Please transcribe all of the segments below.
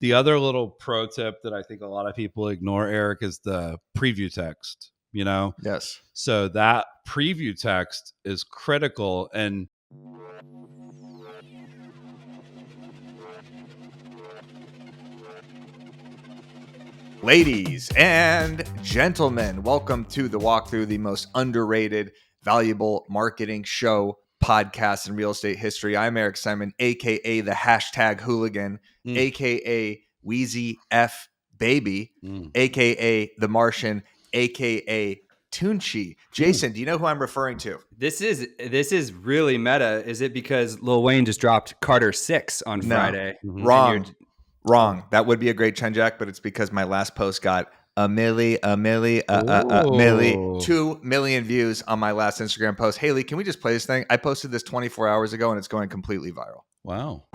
The other little pro tip that I think a lot of people ignore, Eric, is the preview text, Yes. So that preview text is critical. And Ladies and gentlemen, welcome to the walkthrough, the most underrated, valuable marketing show podcast in real estate history. I'm Eric Simon, aka the hashtag hooligan, aka Wheezy F Baby, aka the Martian, aka Tunchi. Jason, do you know who I'm referring to? This is really meta. Is it because Lil Wayne just dropped Carter 6 on Friday? Wrong. That would be a great trend, Jack, but it's because my last post got a milli, 2 million views on my last Instagram post. Haley, can we just play this thing? I posted this 24 hours ago and it's going completely viral. Wow.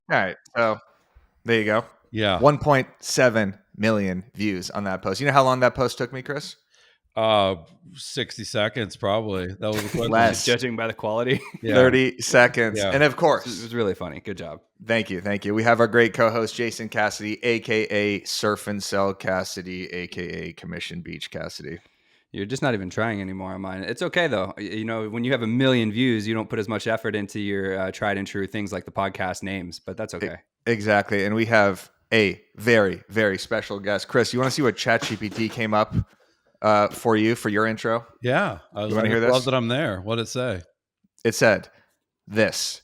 All right. So there you go. Yeah. 1.7 million views on that post. You know how long that post took me, Chris? 60 seconds probably. That was less, judging by the quality. 30 seconds. Yeah. And of course, it was really funny. Good job. Thank you. We have our great co-host Jason Cassidy, aka Surf and Sell Cassidy, aka Commission Beach Cassidy. You're just not even trying anymore on mine. It's okay though. When you have 1 million views, you don't put as much effort into your tried and true things like the podcast names, but that's okay. Exactly. And we have a very, very special guest. Chris, you want to see what ChatGPT came up for your intro? Yeah. I want to hear this? Love that I'm there. What did it say? It said this: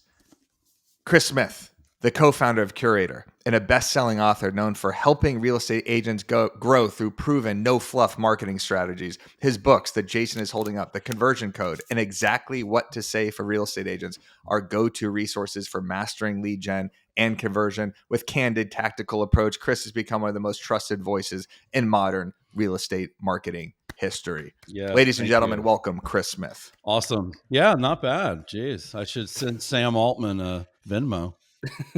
Chris Smith, the co-founder of Curator and a best-selling author known for helping real estate agents grow through proven no-fluff marketing strategies. His books that Jason is holding up, The Conversion Code and Exactly What to Say for Real Estate Agents, are go-to resources for mastering lead gen and conversion with candid, tactical approach. Chris has become one of the most trusted voices in modern real estate marketing history. Yeah, ladies and gentlemen, welcome Chris Smith. Awesome. Yeah, not bad. Jeez, I should send Sam Altman a Venmo.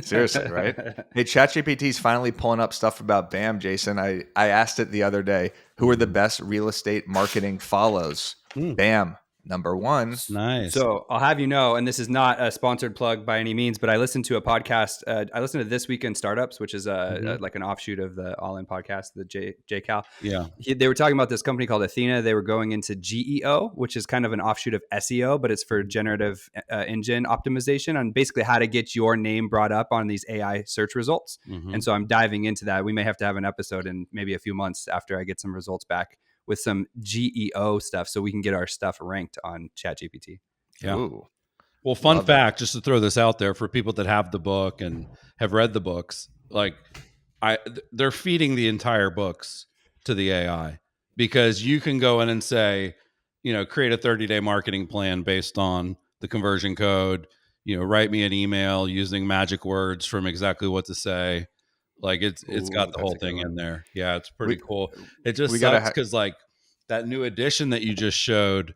Seriously, right? Hey, ChatGPT is finally pulling up stuff about BAM, Jason. I asked it the other day, who are the best real estate marketing follows? BAM, number 1. Nice. So I'll have you know, and this is not a sponsored plug by any means, but I listened to a podcast. I listened to This Week in Startups, which is like an offshoot of the All In podcast, the JCal. Yeah. They were talking about this company called Athena. They were going into GEO, which is kind of an offshoot of SEO, but it's for generative engine optimization on basically how to get your name brought up on these AI search results. And so I'm diving into that. We may have to have an episode in maybe a few months after I get some results back with some GEO stuff so we can get our stuff ranked on ChatGPT. Yeah. Ooh. Well, fun fact, just to throw this out there for people that have the book and have read the books, like they're feeding the entire books to the AI because you can go in and say, create a 30-day marketing plan based on the conversion code, write me an email using magic words from Exactly What to Say. Like it's got the whole thing in there. Yeah, it's pretty cool. It just sucks because like that new edition that you just showed,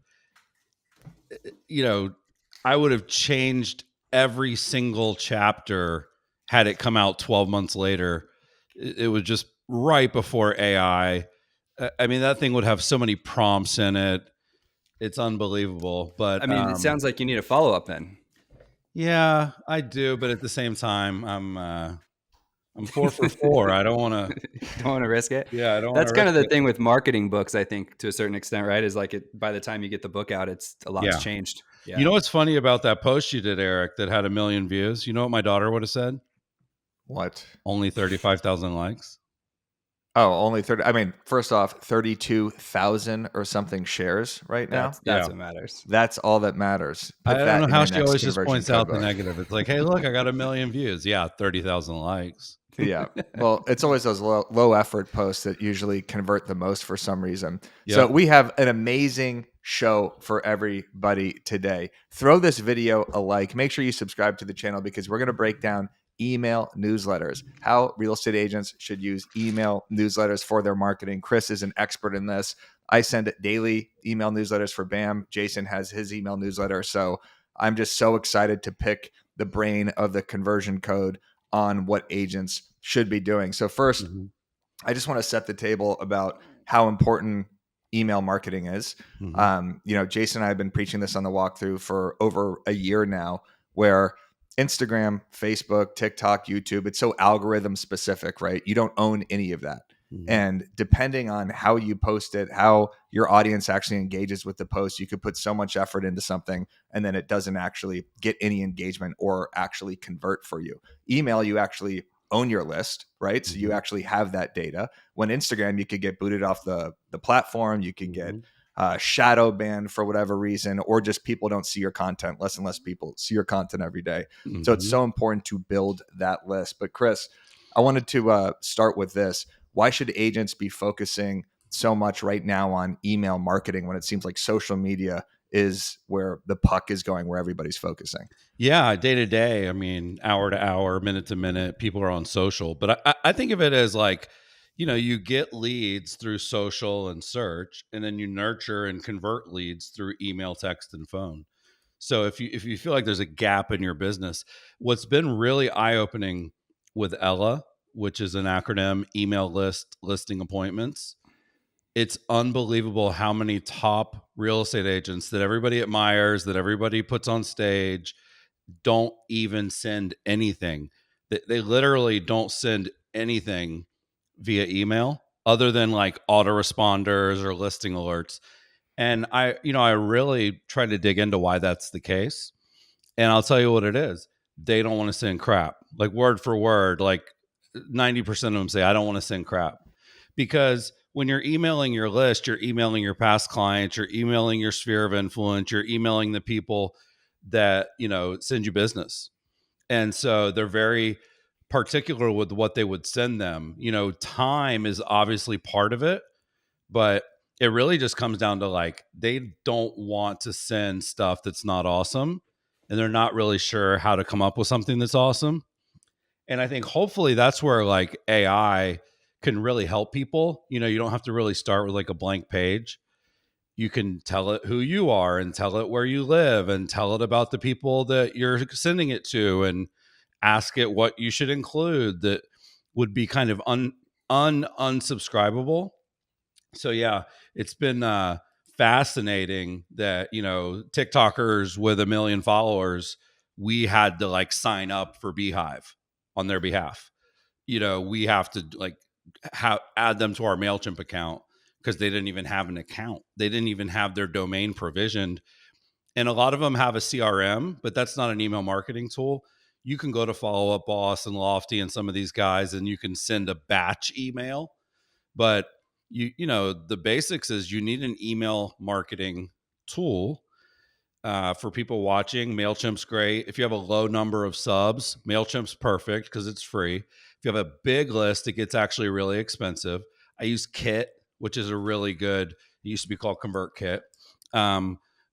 I would have changed every single chapter had it come out 12 months later. It was just right before AI. I mean, that thing would have so many prompts in it. It's unbelievable. But I mean, it sounds like you need a follow-up then. Yeah, I do. But at the same time, I'm 4 for 4. I don't want to risk it. Yeah, I don't. That's kind of the thing with marketing books, I think, to a certain extent, right? Is like by the time you get the book out, it's a lot's changed. Yeah. You know what's funny about that post you did, Eric, that had 1 million views? You know what my daughter would have said? What? Only 35,000 likes. Oh, only 30. I mean, first off, 32,000 or something shares right now. That's what matters. That's all that matters. I don't know how she always just points out the negative. It's like, hey, look, I got 1 million views. Yeah, 30,000 likes. Yeah. Well, it's always those low effort posts that usually convert the most for some reason. Yep. So we have an amazing show for everybody today. Throw this video a like. Make sure you subscribe to the channel because we're going to break down email newsletters, how real estate agents should use email newsletters for their marketing. Chris is an expert in this. I send daily email newsletters for BAM. Jason has his email newsletter. So I'm just so excited to pick the brain of the conversion code on what agents should be doing. So first, I just want to set the table about how important email marketing is. Jason and I have been preaching this on the walkthrough for over a year now, where Instagram, Facebook, TikTok, YouTube, it's so algorithm specific, right? You don't own any of that. And depending on how you post it, how your audience actually engages with the post, you could put so much effort into something and then it doesn't actually get any engagement or actually convert for you. Email, you actually own your list, right? So you actually have that data. When Instagram, you could get booted off the platform, you could get shadow banned for whatever reason, or just people don't see your content. Less and less people see your content every day. So it's so important to build that list. But Chris, I wanted to start with this. Why should agents be focusing so much right now on email marketing when it seems like social media is where the puck is going, where everybody's focusing? Yeah, day to day. I mean, hour to hour, minute to minute, people are on social. But I think of it as like, you get leads through social and search, and then you nurture and convert leads through email, text, and phone. So if you feel like there's a gap in your business, what's been really eye opening with Ella, which is an acronym, email list listing appointments, it's unbelievable how many top real estate agents that everybody admires, that everybody puts on stage, don't even send anything. They literally don't send anything via email other than like autoresponders or listing alerts. And I really try to dig into why that's the case. And I'll tell you what it is. They don't want to send crap. Like word for word, like 90% of them say, I don't want to send crap. Because when you're emailing your list, you're emailing your past clients, you're emailing your sphere of influence, you're emailing the people that, send you business. And so they're very particular with what they would send them. Time is obviously part of it, but it really just comes down to like they don't want to send stuff that's not awesome, and they're not really sure how to come up with something that's awesome. And I think hopefully that's where like AI can really help people. You don't have to really start with like a blank page. You can tell it who you are and tell it where you live and tell it about the people that you're sending it to and ask it what you should include that would be kind of unsubscribable. So yeah, it's been fascinating that TikTokers with 1 million followers, we had to like sign up for Beehive on their behalf. We have to like add them to our MailChimp account because they didn't even have an account. They didn't even have their domain provisioned. And a lot of them have a CRM, but that's not an email marketing tool. You can go to Follow Up Boss and Lofty and some of these guys, and you can send a batch email. But the basics is you need an email marketing tool. For people watching, MailChimp's great. If you have a low number of subs, MailChimp's perfect because it's free. If you have a big list, it gets actually really expensive. I use Kit, which is a really good, it used to be called ConvertKit.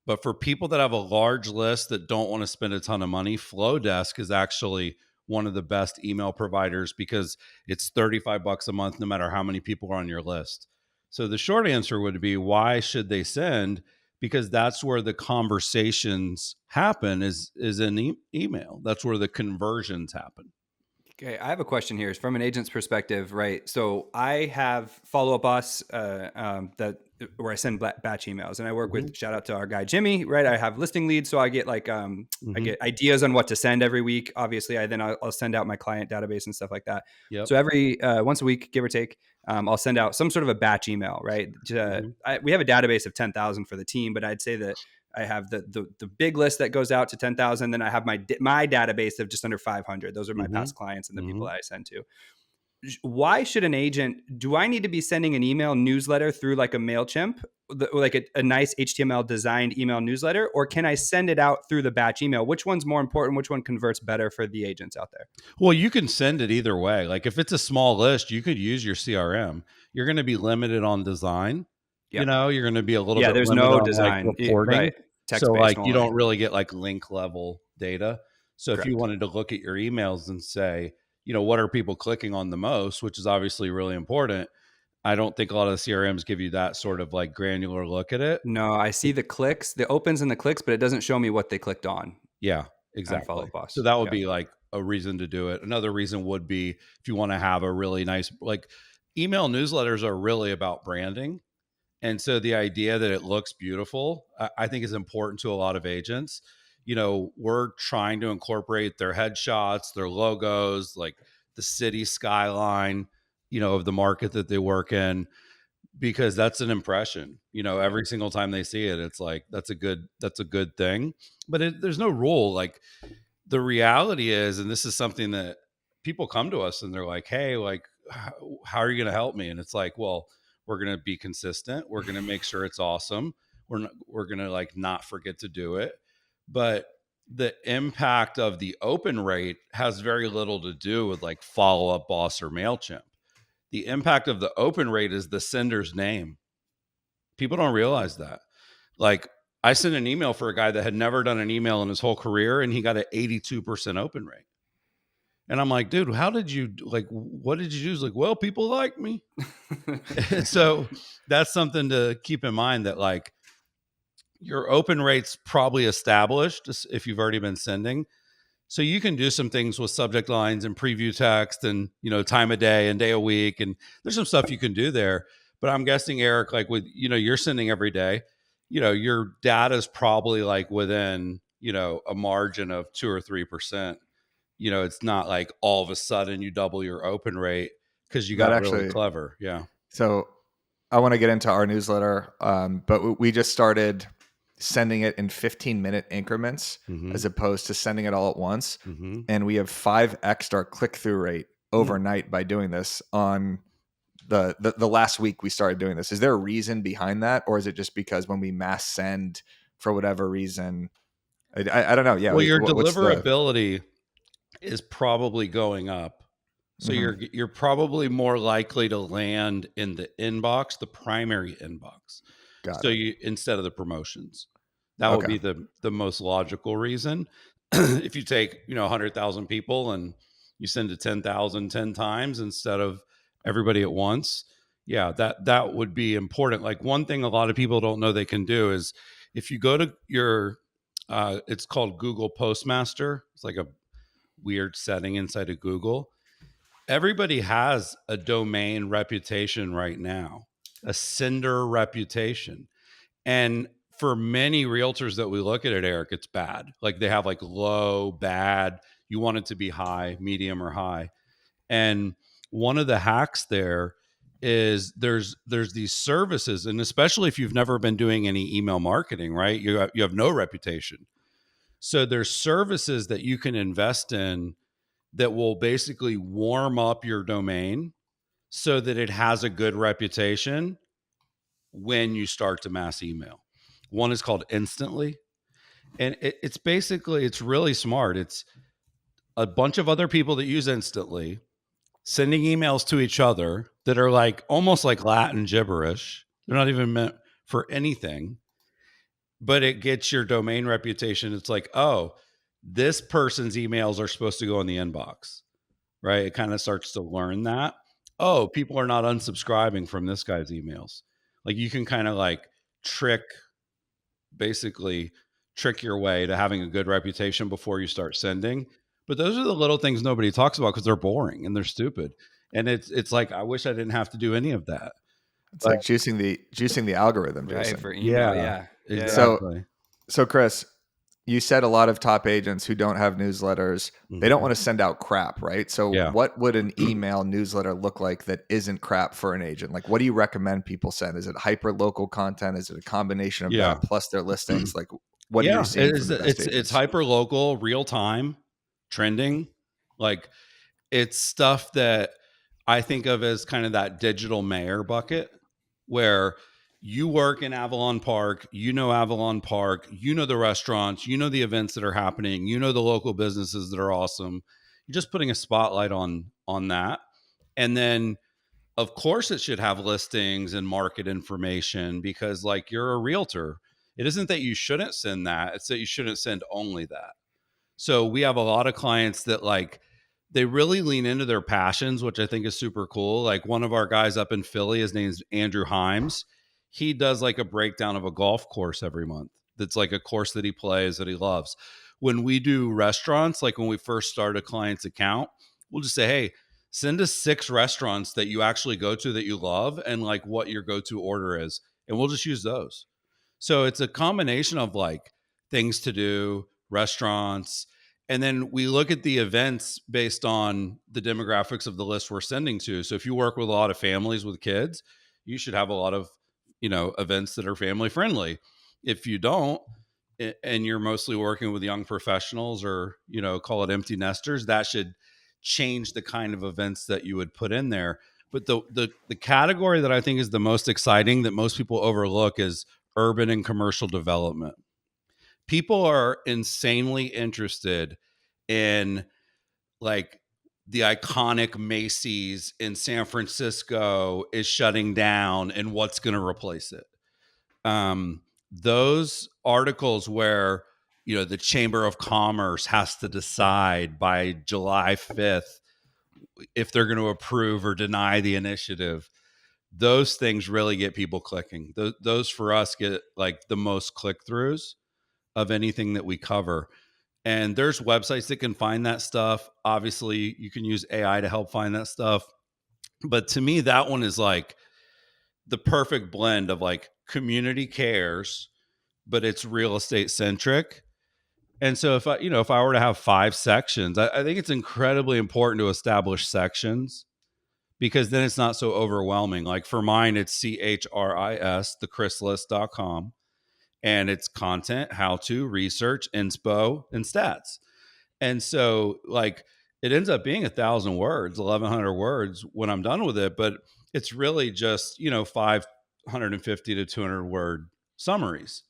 But for people that have a large list that don't want to spend a ton of money, Flowdesk is actually one of the best email providers because it's $35 a month no matter how many people are on your list. So the short answer would be, why should they send? Because that's where the conversations happen is in email. That's where the conversions happen. Okay, I have a question here. From an agent's perspective, right? So I have Follow Up Boss that where I send batch emails, and I work with, shout out to our guy Jimmy, right? I have listing leads, so I get like I get ideas on what to send every week. Obviously, I'll send out my client database and stuff like that. Yep. So every once a week, give or take, I'll send out some sort of a batch email, right? We have a database of 10,000 for the team, but I'd say that I have the big list that goes out to 10,000. Then I have my database of just under 500. Those are my past clients and the people that I send to. Why should an agent, do I need to be sending an email newsletter through like a MailChimp, like a nice HTML designed email newsletter, or can I send it out through the batch email? Which one's more important? Which one converts better for the agents out there? Well, you can send it either way. Like if it's a small list, you could use your CRM. You're going to be limited on design. Yep. You're going to be a little bit there's limited no on design, like reporting. Right. So like you don't really get like link level data. So Correct. If you wanted to look at your emails and say, what are people clicking on the most, which is obviously really important. I don't think a lot of the CRMs give you that sort of like granular look at it. No, I see the clicks, the opens and the clicks, but it doesn't show me what they clicked on. Yeah, exactly. Follow Up Boss. So that would be like a reason to do it. Another reason would be if you want to have a really nice, like email newsletters are really about branding. And so the idea that it looks beautiful, I think is important to a lot of agents. We're trying to incorporate their headshots, their logos, like the city skyline, of the market that they work in, because that's an impression. Every single time they see it, it's like, that's a good thing. But there's no rule. Like, the reality is, and this is something that people come to us and they're like, hey, like, how are you going to help me? And it's like, well, we're going to be consistent. We're going to make sure it's awesome. We're going to, like, not forget to do it. But the impact of the open rate has very little to do with, like, Follow Up Boss or MailChimp. The impact of the open rate is the sender's name. People don't realize that. Like, I sent an email for a guy that had never done an email in his whole career, and he got an 82% open rate. And I'm like, dude, how did you, like, what did you do? He's like, well, people like me. So that's something to keep in mind, that, like, your open rate's probably established if you've already been sending. So you can do some things with subject lines and preview text and, time of day and day of week. And there's some stuff you can do there. But I'm guessing, Eric, like, with, you're sending every day, your data is probably, like, within, a margin of 2 or 3%. It's not like all of a sudden you double your open rate because you got really clever. Yeah. So I want to get into our newsletter, but we just started sending it in 15-minute increments as opposed to sending it all at once. And we have 5x our click-through rate overnight by doing this. On the last week we started doing this. Is there a reason behind that? Or is it just because when we mass send, for whatever reason, I don't know. Yeah. Well, your deliverability is probably going up. So you're probably more likely to land in the inbox, the primary inbox. Instead of the promotions, that would be the most logical reason. If you take 100,000 people and you send to 10,000 10 times instead of everybody at once, that would be important. Like, one thing a lot of people don't know they can do is, if you go to your it's called Google Postmaster. It's like a weird setting inside of Google. Everybody has a domain reputation right now, a sender reputation. And for many realtors that we look at, Eric, it's bad. Like, they have, like, low, bad. You want it to be high, medium, or high. And one of the hacks there is there's these services, and especially if you've never been doing any email marketing, right? You have no reputation. So there's services that you can invest in that will basically warm up your domain so that it has a good reputation when you start to mass email. One is called Instantly. And it's basically, it's really smart. It's a bunch of other people that use Instantly sending emails to each other that are, like, almost like Latin gibberish. They're not even meant for anything, but it gets your domain reputation. It's like, oh, this person's emails are supposed to go in the inbox, right? It kind of starts to learn that, oh, people are not unsubscribing from this guy's emails. Like, you can kind of, like, basically trick your way to having a good reputation before you start sending. But those are the little things nobody talks about because they're boring and they're stupid. And it's like, I wish I didn't have to do any of that. It's like juicing the algorithm, Jason. Right, for email. Yeah. Exactly. So Chris, you said a lot of top agents who don't have newsletters, they don't want to send out crap, right? So what would an email newsletter look like that isn't crap for an agent? Like, what do you recommend people send? Is it hyper local content? Is it a combination of that plus their listings? Like, what are you seeing from the best agents? It's hyper local, real time, trending. Like, it's stuff that I think of as kind of that digital mayor bucket, where you work in Avalon Park, Avalon Park, the restaurants, the events that are happening, the local businesses that are awesome. You're just putting a spotlight on that. And then, of course, it should have listings and market information, because, like, you're a realtor. It isn't that you shouldn't send that. It's that you shouldn't send only that. So we have a lot of clients that, like, they really lean into their passions, which I think is super cool. Like, one of our guys up in Philly, his name's Andrew Himes. He does, like, a breakdown of a golf course every month. That's, like, a course that he plays that he loves. When we do restaurants, like when we first start a client's account, we'll just say, hey, Send us 6 restaurants that you actually go to that you love and like what your go-to order is, and we'll just use those. So it's a combination of like things to do, restaurants, and then we look at the events based on the demographics of the list we're sending to. So if you work with a lot of families with kids, you should have a lot of, events that are family friendly. If you don't, and you're mostly working with young professionals or, call it empty nesters, that should change the kind of events that you would put in there. But the category that I think is the most exciting that most people overlook is urban and commercial development. People are insanely interested in like the iconic Macy's in San Francisco is shutting down and what's going to replace it. Those articles where, the Chamber of Commerce has to decide by July 5th if they're going to approve or deny the initiative, those things really get people clicking. Those for us get like the most click throughs of anything that we cover. And there's websites that can find that stuff. Obviously, you can use AI to help find that stuff. But to me, that one is like the perfect blend of like community cares, but it's real estate centric. And so if I were to have 5 sections, I think it's incredibly important to establish sections because then it's not so overwhelming. Like for mine, it's CHRIS, thechrislist.com. And it's content, how to, research, inspo, and stats. And so like it ends up being 1,000 words, 1,100 words when I'm done with it. But it's really just, 550 to 200 word summaries.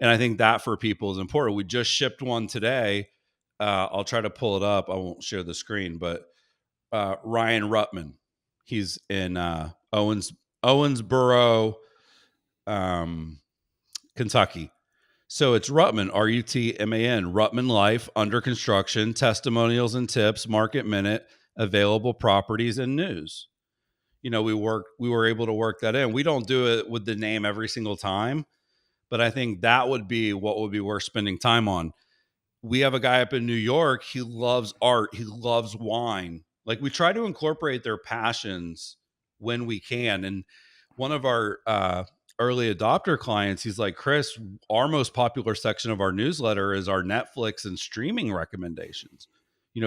And I think that for people is important. We just shipped one today. I'll try to pull it up. I won't share the screen, but Ryan Ruttman, he's in Owensboro, Kentucky. So it's Ruttman, Rutman, Ruttman Life, under construction, testimonials and tips, market minute, available properties and news. We were able to work that in. We don't do it with the name every single time, but I think that would be what would be worth spending time on. We have a guy up in New York. He loves art. He loves wine. Like we try to incorporate their passions when we can. And one of our early adopter clients, he's like, Chris, our most popular section of our newsletter is our Netflix and streaming recommendations.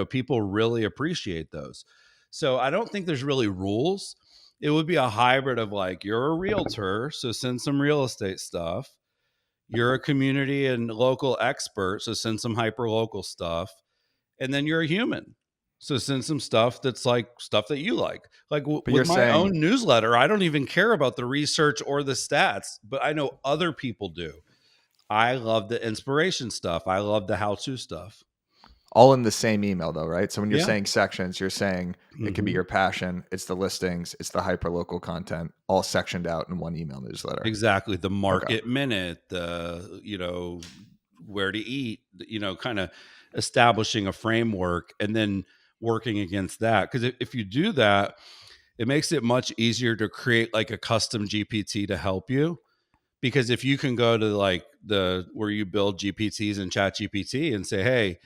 People really appreciate those. So I don't think there's really rules. It would be a hybrid of like, you're a realtor, so send some real estate stuff. You're a community and local expert, so send some hyper local stuff. And then you're a human, so send some stuff that's like stuff that you like. Like with my own newsletter, I don't even care about the research or the stats, but I know other people do. I love the inspiration stuff. I love the how-to stuff. All in the same email though, right? So when you're saying sections, you're saying it could be your passion, it's the listings, it's the hyper local content, all sectioned out in one email newsletter. Exactly. The market minute, the, where to eat, kind of establishing a framework and then working against that. Because if you do that, it makes it much easier to create like a custom GPT to help you. Because if you can go to like where you build GPTs and Chat GPT and say, hey,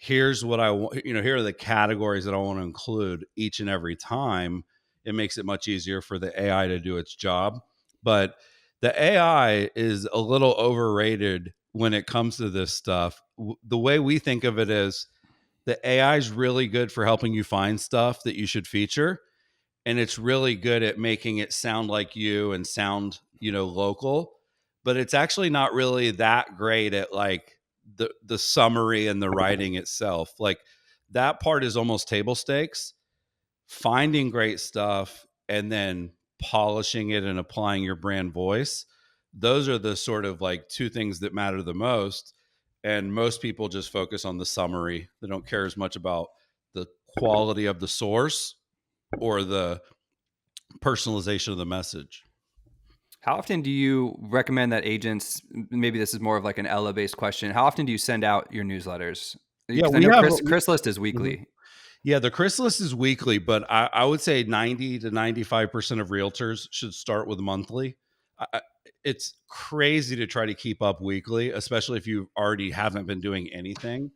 here's what I want, here are the categories that I want to include each and every time, it makes it much easier for the AI to do its job. But the AI is a little overrated when it comes to this stuff. The way we think of it is the AI is really good for helping you find stuff that you should feature. And it's really good at making it sound like you and sound, local, but it's actually not really that great at like the summary and the writing itself. Like that part is almost table stakes. Finding great stuff and then polishing it and applying your brand voice. Those are the sort of like 2 things that matter the most. And most people just focus on the summary. They don't care as much about the quality of the source or the personalization of the message. How often do you recommend that agents, maybe this is more of like an Ella-based question, how often do you send out your newsletters? Yeah, I know Chris List is weekly. Mm-hmm. Yeah, the Chris List is weekly, but I would say 90 to 95% of realtors should start with monthly. It's crazy to try to keep up weekly, especially if you already haven't been doing anything.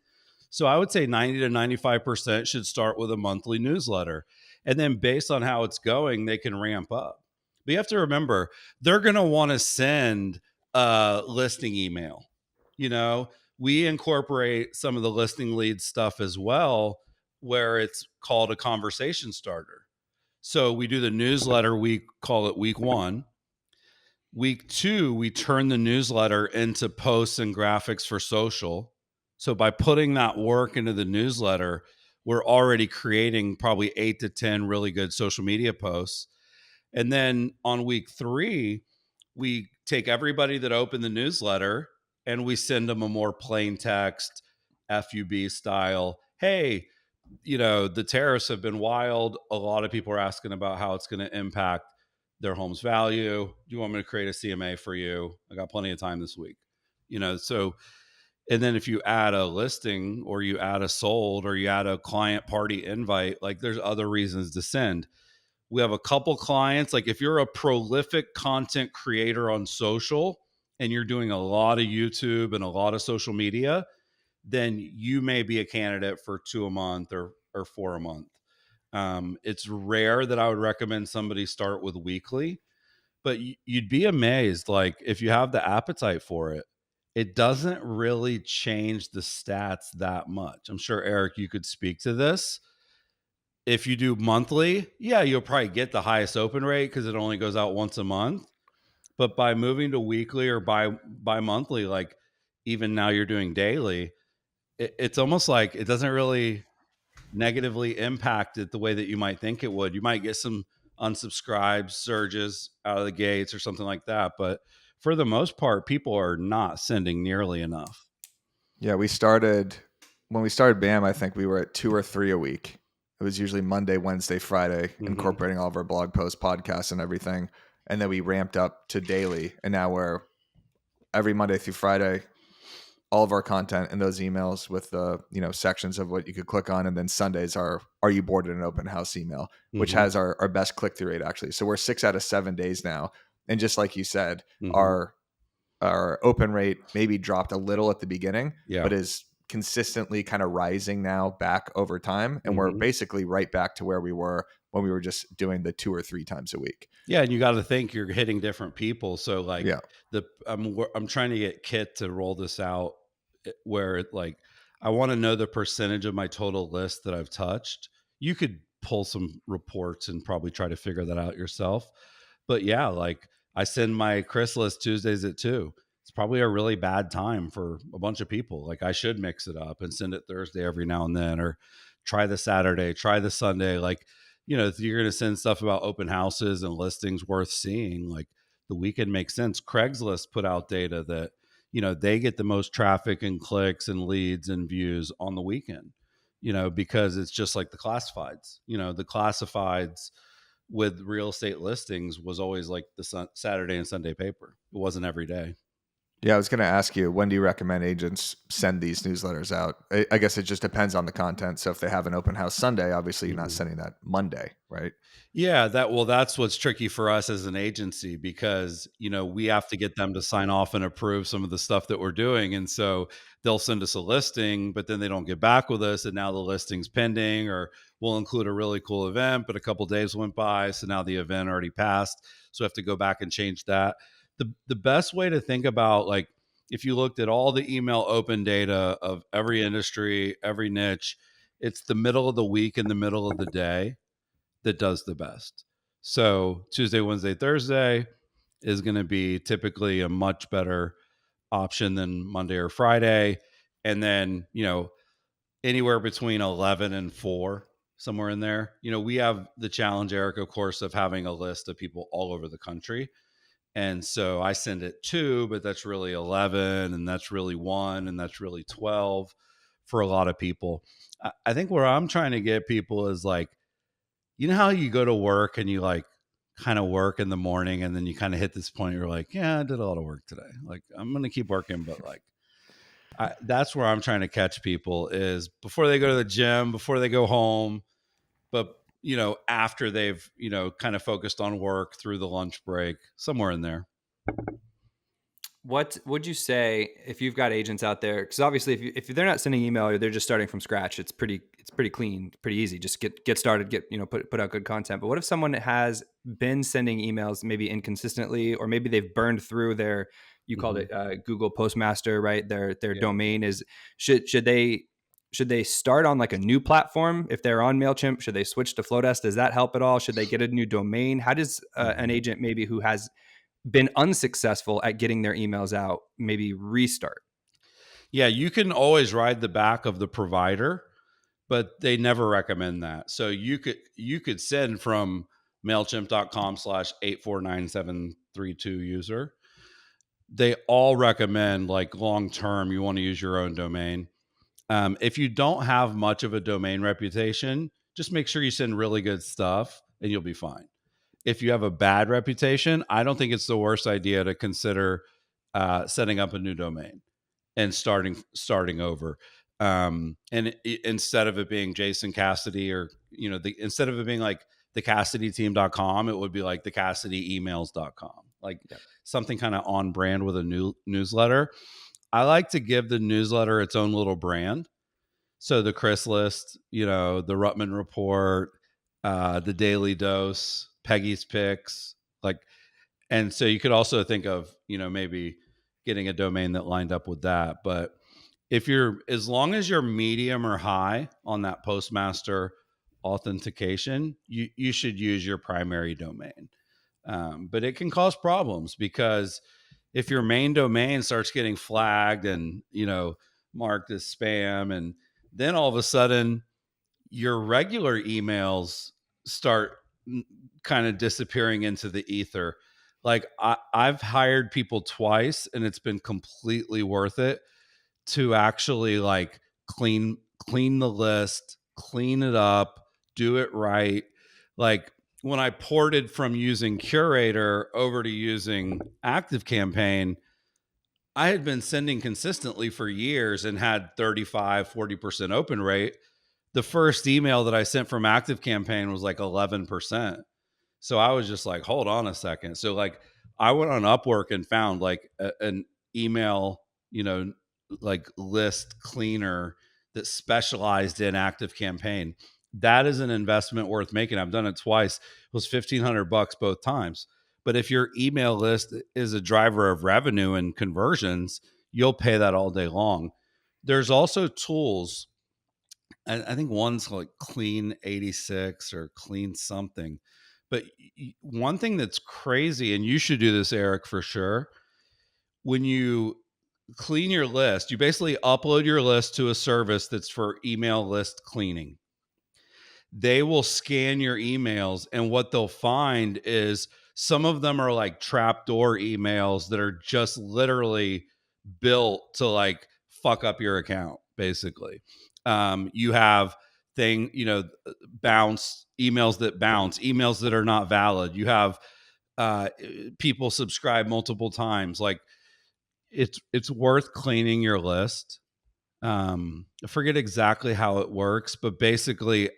So I would say 90 to 95% should start with a monthly newsletter. And then based on how it's going, they can ramp up. But you have to remember, they're going to want to send a listing email. You know, we incorporate some of the listing lead stuff as well, where it's called a conversation starter. So we do the newsletter, we call it week 1. Week 2, we turn the newsletter into posts and graphics for social. So by putting that work into the newsletter, we're already creating probably 8 to 10 really good social media posts. And then on week 3, we take everybody that opened the newsletter and we send them a more plain text FUB style. Hey, the tariffs have been wild. A lot of people are asking about how it's going to impact their home's value. Do you want me to create a CMA for you? I got plenty of time this week. So, and then if you add a listing or you add a sold or you add a client party invite, like there's other reasons to send. We have a couple clients. Like if you're a prolific content creator on social and you're doing a lot of YouTube and a lot of social media, then you may be a candidate for 2 a month or 4 a month. It's rare that I would recommend somebody start with weekly, but you'd be amazed. Like if you have the appetite for it, it doesn't really change the stats that much. I'm sure, Eric, you could speak to this. If you do monthly, yeah, you'll probably get the highest open rate because it only goes out once a month. But by moving to weekly or by monthly, like even now you're doing daily, it's almost like it doesn't really negatively impact it the way that you might think it would. You might get some unsubscribed surges out of the gates or something like that. But for the most part, people are not sending nearly enough. Yeah, when we started BAM, I think we were at 2 or 3 a week. It was usually Monday, Wednesday, Friday, incorporating all of our blog posts, podcasts, and everything. And then we ramped up to daily. And now we're every Monday through Friday, all of our content in those emails with the sections of what you could click on. And then Sundays are you bored in an open house email, which has our best click-through rate, actually. So we're 6 out of 7 days now. And just like you said, our open rate maybe dropped a little at the beginning, but is consistently kind of rising now back over time. And we're basically right back to where we were when we were just doing the 2 or 3 times a week. Yeah. And you got to think you're hitting different people. So like I'm trying to get Kit to roll this out where like, I want to know the percentage of my total list that I've touched. You could pull some reports and probably try to figure that out yourself. But yeah, like I send my Chris list Tuesdays at 2. It's probably a really bad time for a bunch of people. Like I should mix it up and send it Thursday every now and then, or try the Saturday, try the Sunday. Like, if you're going to send stuff about open houses and listings worth seeing, like the weekend makes sense. Craigslist put out data that, they get the most traffic and clicks and leads and views on the weekend, because it's just like the classifieds. The classifieds with real estate listings was always like the Saturday and Sunday paper. It wasn't every day. Yeah, I was going to ask you, when do you recommend agents send these newsletters out? I guess it just depends on the content. So if they have an open house Sunday, obviously you're not sending that Monday, right? Yeah, that's what's tricky for us as an agency because, we have to get them to sign off and approve some of the stuff that we're doing. And so they'll send us a listing, but then they don't get back with us. And now the listing's pending, or we'll include a really cool event, but a couple days went by. So now the event already passed. So we have to go back and change that. The best way to think about, like, if you looked at all the email open data of every industry, every niche, it's the middle of the week and the middle of the day that does the best. So Tuesday, Wednesday, Thursday is going to be typically a much better option than Monday or Friday. And then, anywhere between 11 and 4, somewhere in there. We have the challenge, Eric, of course, of having a list of people all over the country. And so I send it 2, but that's really 11, and that's really 1, and that's really 12 for a lot of people. I think where I'm trying to get people is like, how you go to work and you like kind of work in the morning and then you kind of hit this point, you're like, yeah, I did a lot of work today. Like I'm going to keep working, but like, that's where I'm trying to catch people is before they go to the gym, before they go home, but after they've, kind of focused on work through the lunch break, somewhere in there. What would you say if you've got agents out there? Because obviously, if they're not sending email or they're just starting from scratch, it's pretty clean, pretty easy. Just get started, put out good content. But what if someone has been sending emails maybe inconsistently, or maybe they've burned through their, you called it Google Postmaster, right? Their domain is should they start on like a new platform if they're on MailChimp? Should they switch to Flowdesk? Does that help at all? Should they get a new domain? How does an agent maybe who has been unsuccessful at getting their emails out maybe restart? Yeah, you can always ride the back of the provider, but they never recommend that. So you could send from MailChimp.com/8499732 user. They all recommend, like, long term, you want to use your own domain. If you don't have much of a domain reputation, just make sure you send really good stuff and you'll be fine. If you have a bad reputation, I don't think it's the worst idea to consider setting up a new domain and starting over. Instead of it being Jason Cassidy, or instead of it being like the CassidyTeam.com, it would be like the CassidyEmails.com, like something kind of on brand with a new newsletter. I like to give the newsletter its own little brand. So the Chris List, the Rutman Report, the Daily Dose, Peggy's Picks, like, and so you could also think of, maybe getting a domain that lined up with that. But as long as you're medium or high on that Postmaster authentication, you should use your primary domain. But it can cause problems, because if your main domain starts getting flagged and, marked as spam, and then all of a sudden your regular emails start kind of disappearing into the ether. Like, I've hired people twice and it's been completely worth it to actually, like, clean the list, clean it up, do it right. Like, when I ported from using Curator over to using ActiveCampaign, I had been sending consistently for years and had 35-40% open rate. The first email that I sent from ActiveCampaign was like 11%. So I was just like, hold on a second. So, like, I went on Upwork and found like an email, like, list cleaner that specialized in ActiveCampaign. That is an investment worth making. I've done it twice. It was $1,500 both times. But if your email list is a driver of revenue and conversions, you'll pay that all day long. There's also tools. I think one's like Clean 86 or Clean something. But one thing that's crazy, and you should do this, Eric, for sure. When you clean your list, you basically upload your list to a service that's for email list cleaning. They will scan your emails, and what they'll find is some of them are like trapdoor emails that are just literally built to, like, fuck up your account, basically. You have bounce emails that are not valid. You have people subscribe multiple times. Like, it's worth cleaning your list. I forget exactly how it works, but basically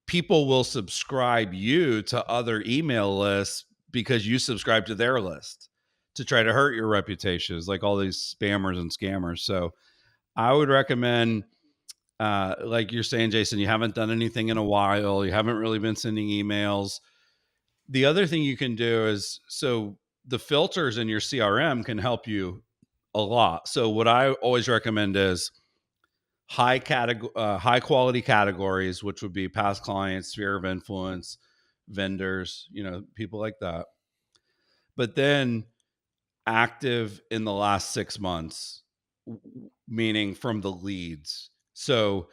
people will subscribe you to other email lists because you subscribe to their list to try to hurt your reputation. It's like all these spammers and scammers. So I would recommend, like you're saying, Jason, you haven't done anything in a while. You haven't really been sending emails. The other thing you can do is, so the filters in your CRM can help you a lot. So what I always recommend is high quality categories, which would be past clients, sphere of influence, vendors, people like that. But then active in the last 6 months, meaning from the leads. So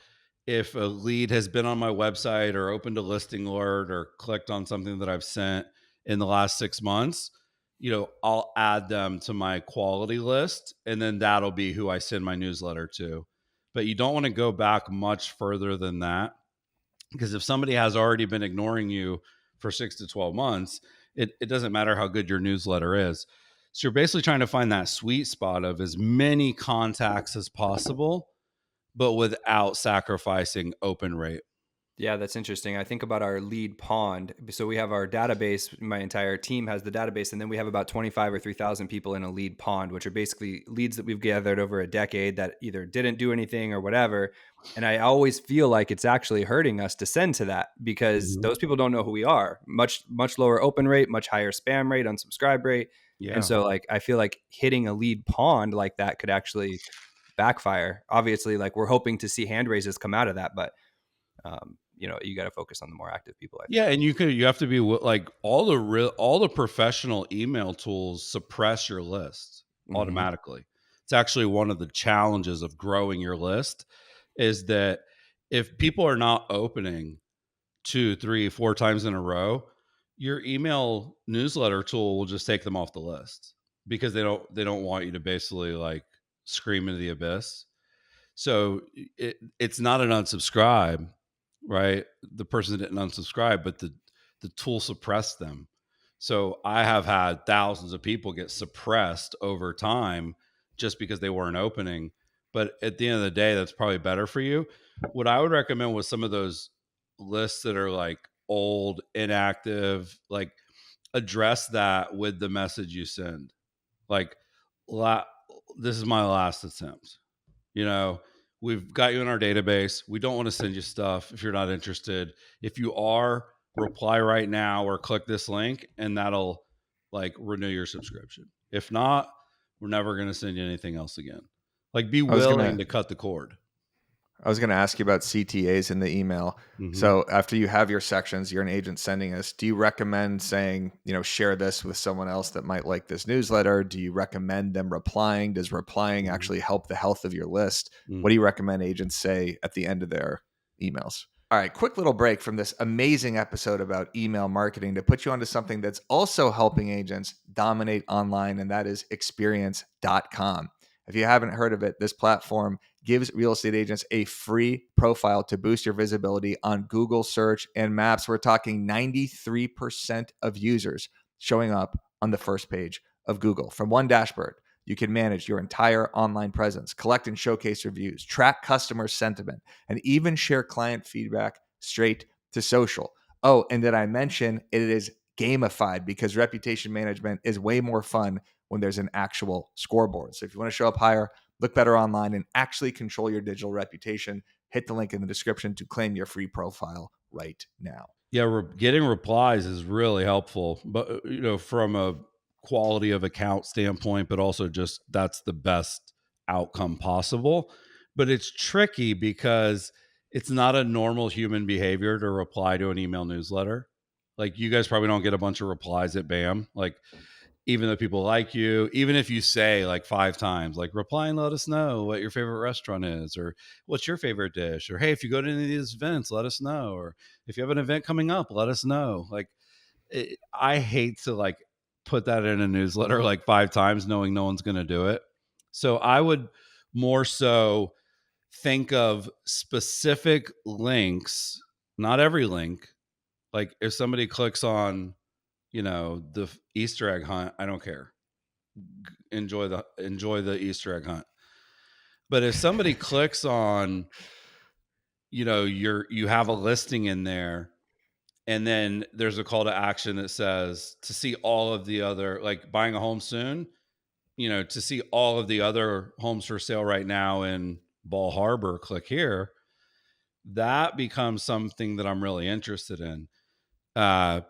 if a lead has been on my website or opened a listing alert or clicked on something that I've sent in the last 6 months, I'll add them to my quality list, and then that'll be who I send my newsletter to. But you don't want to go back much further than that, because if somebody has already been ignoring you for 6 to 12 months, it doesn't matter how good your newsletter is. So you're basically trying to find that sweet spot of as many contacts as possible, but without sacrificing open rate. Yeah, that's interesting. I think about our lead pond. So we have our database. My entire team has the database, and then we have about 25 or 3,000 people in a lead pond, which are basically leads that we've gathered over a decade that either didn't do anything or whatever. And I always feel like it's actually hurting us to send to that because Mhm. those people don't know who we are. Much lower open rate, much higher spam rate, unsubscribe rate. And Yeah. so like I feel like hitting a lead pond like that could actually backfire. Obviously, like we're hoping to see hand raises come out of that, but you got to focus on the more active people, I think. Yeah, and you have to be like all the professional email tools suppress your list Mm-hmm. automatically. It's actually one of the challenges of growing your list is that if people are not opening 2, 3, 4 times in a row, your email newsletter tool will just take them off the list because they don't want you to basically like scream into the abyss. So it's not an unsubscribe, right? The person didn't unsubscribe, but the tool suppressed them. So I have had thousands of people get suppressed over time just because they weren't opening. But at the end of the day, that's probably better for you. What I would recommend was some of those lists that are like old, inactive, like address that with the message you send. Like, la- this is my last attempt. You know, we've got you in our database. We don't want to send you stuff if you're not interested. If you are, reply right now or click this link and that'll like renew your subscription. If not, we're never going to send you anything else again. Like be I was willing gonna to cut the cord. I was gonna ask you about CTAs in the email. Mm-hmm. So after you have your sections, you're an agent sending us. Do you recommend saying, share this with someone else that might like this newsletter? Do you recommend them replying? Does replying Mm-hmm. actually help the health of your list? Mm-hmm. What do you recommend agents say at the end of their emails? All right, quick little break from this amazing episode about email marketing to put you onto something that's also helping agents dominate online, and that is experience.com. If you haven't heard of it, this platform gives real estate agents a free profile to boost your visibility on Google search and maps. We're talking 93% of users showing up on the first page of Google. From one dashboard, you can manage your entire online presence, collect and showcase reviews, track customer sentiment, and even share client feedback straight to social. Oh, and did I mention it is gamified because reputation management is way more fun when there's an actual scoreboard. So if you want to show up higher, look better online, and actually control your digital reputation, hit the link in the description to claim your free profile right now. Yeah, getting replies is really helpful, but from a quality of account standpoint, but also just that's the best outcome possible. But it's tricky because it's not a normal human behavior to reply to an email newsletter. Like you guys probably don't get a bunch of replies at BAM. Like even though people like you, even if you say like 5 times, like reply and let us know what your favorite restaurant is, or what's your favorite dish, or hey, if you go to any of these events, let us know, or if you have an event coming up, let us know. Like, I hate to like put that in a newsletter like 5 times, knowing no one's going to do it. So I would more so think of specific links, not every link. Like if somebody clicks on, the Easter egg hunt, I don't care. Enjoy the Easter egg hunt. But if somebody clicks on, you have a listing in there, and then there's a call to action that says to see all of the other, like buying a home soon, to see all of the other homes for sale right now in Ball Harbor, click here. That becomes something that I'm really interested in. I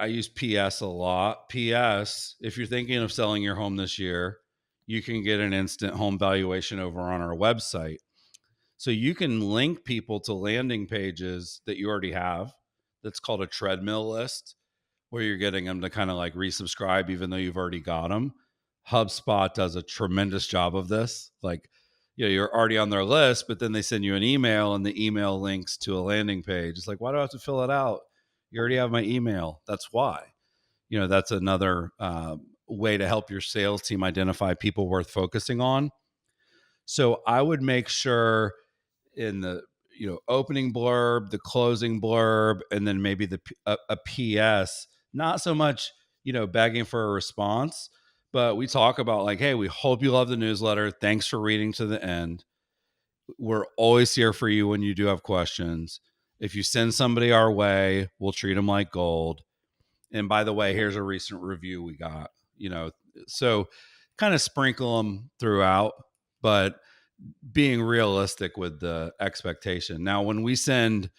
use PS a lot. PS, if you're thinking of selling your home this year, you can get an instant home valuation over on our website. So you can link people to landing pages that you already have. That's called a treadmill list, where you're getting them to kind of like resubscribe even though you've already got them. HubSpot does a tremendous job of this. Like, you're already on their list, but then they send you an email and the email links to a landing page. It's like, why do I have to fill it out? You already have my email. That's why. That's another way to help your sales team identify people worth focusing on. So I would make sure in the opening blurb, the closing blurb, and then maybe a PS. Not so much begging for a response, but we talk about like, hey, we hope you love the newsletter. Thanks for reading to the end. We're always here for you when you do have questions. If you send somebody our way, we'll treat them like gold. And by the way, here's a recent review we got, so kind of sprinkle them throughout, but being realistic with the expectation. Now, when we send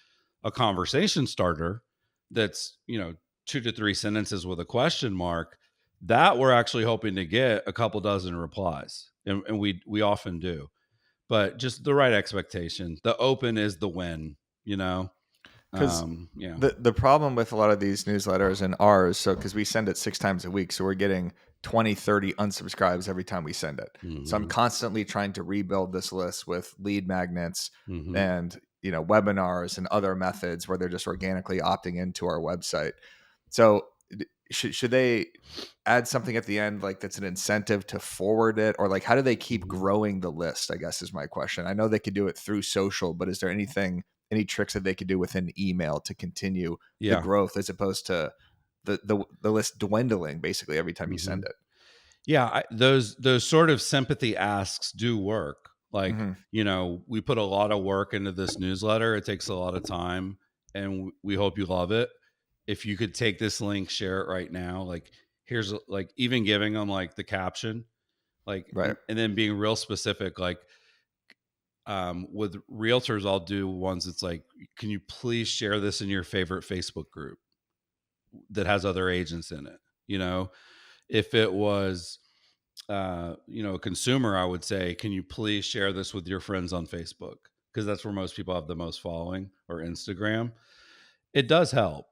a conversation starter that's, 2 to 3 sentences with a question mark, that we're actually hoping to get a couple dozen replies. And we often do, but just the right expectation. The open is the win, Because yeah. the problem with a lot of these newsletters and ours, so because we send it 6 times a week, so we're getting 20, 30 unsubscribes every time we send it. So I'm constantly trying to rebuild this list with lead magnets and webinars and other methods where they're just organically opting into our website. So should they add something at the end like that's an incentive to forward it, or like how do they keep growing the list, I guess is my question. I know they could do it through social, but is there any tricks that they could do within email to continue the growth as opposed to the list dwindling basically every time you send it? Yeah, those sort of sympathy asks do work. Like, we put a lot of work into this newsletter. It takes a lot of time, and we hope you love it. If you could take this link, share it right now. Like, here's like even giving them like the caption, like, Right. and then being real specific. Like, with realtors, I'll do ones that's like, can you please share this in your favorite Facebook group that has other agents in it? If it was a consumer, I would say, can you please share this with your friends on Facebook? Because that's where most people have the most following, or Instagram. It does help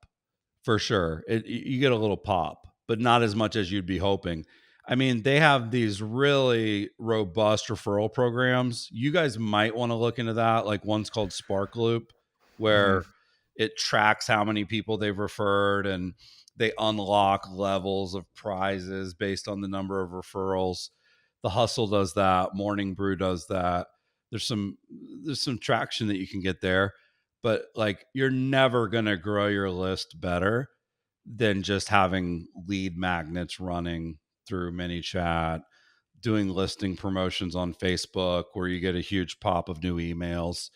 for sure. You get a little pop, but not as much as you'd be hoping. I mean, they have these really robust referral programs. You guys might want to look into that. Like, one's called Spark Loop, where it tracks how many people they've referred, and they unlock levels of prizes based on the number of referrals. The Hustle does that. Morning Brew does that. There's some traction that you can get there, but like, you're never going to grow your list better than just having lead magnets running through ManyChat, doing listing promotions on Facebook where you get a huge pop of new emails.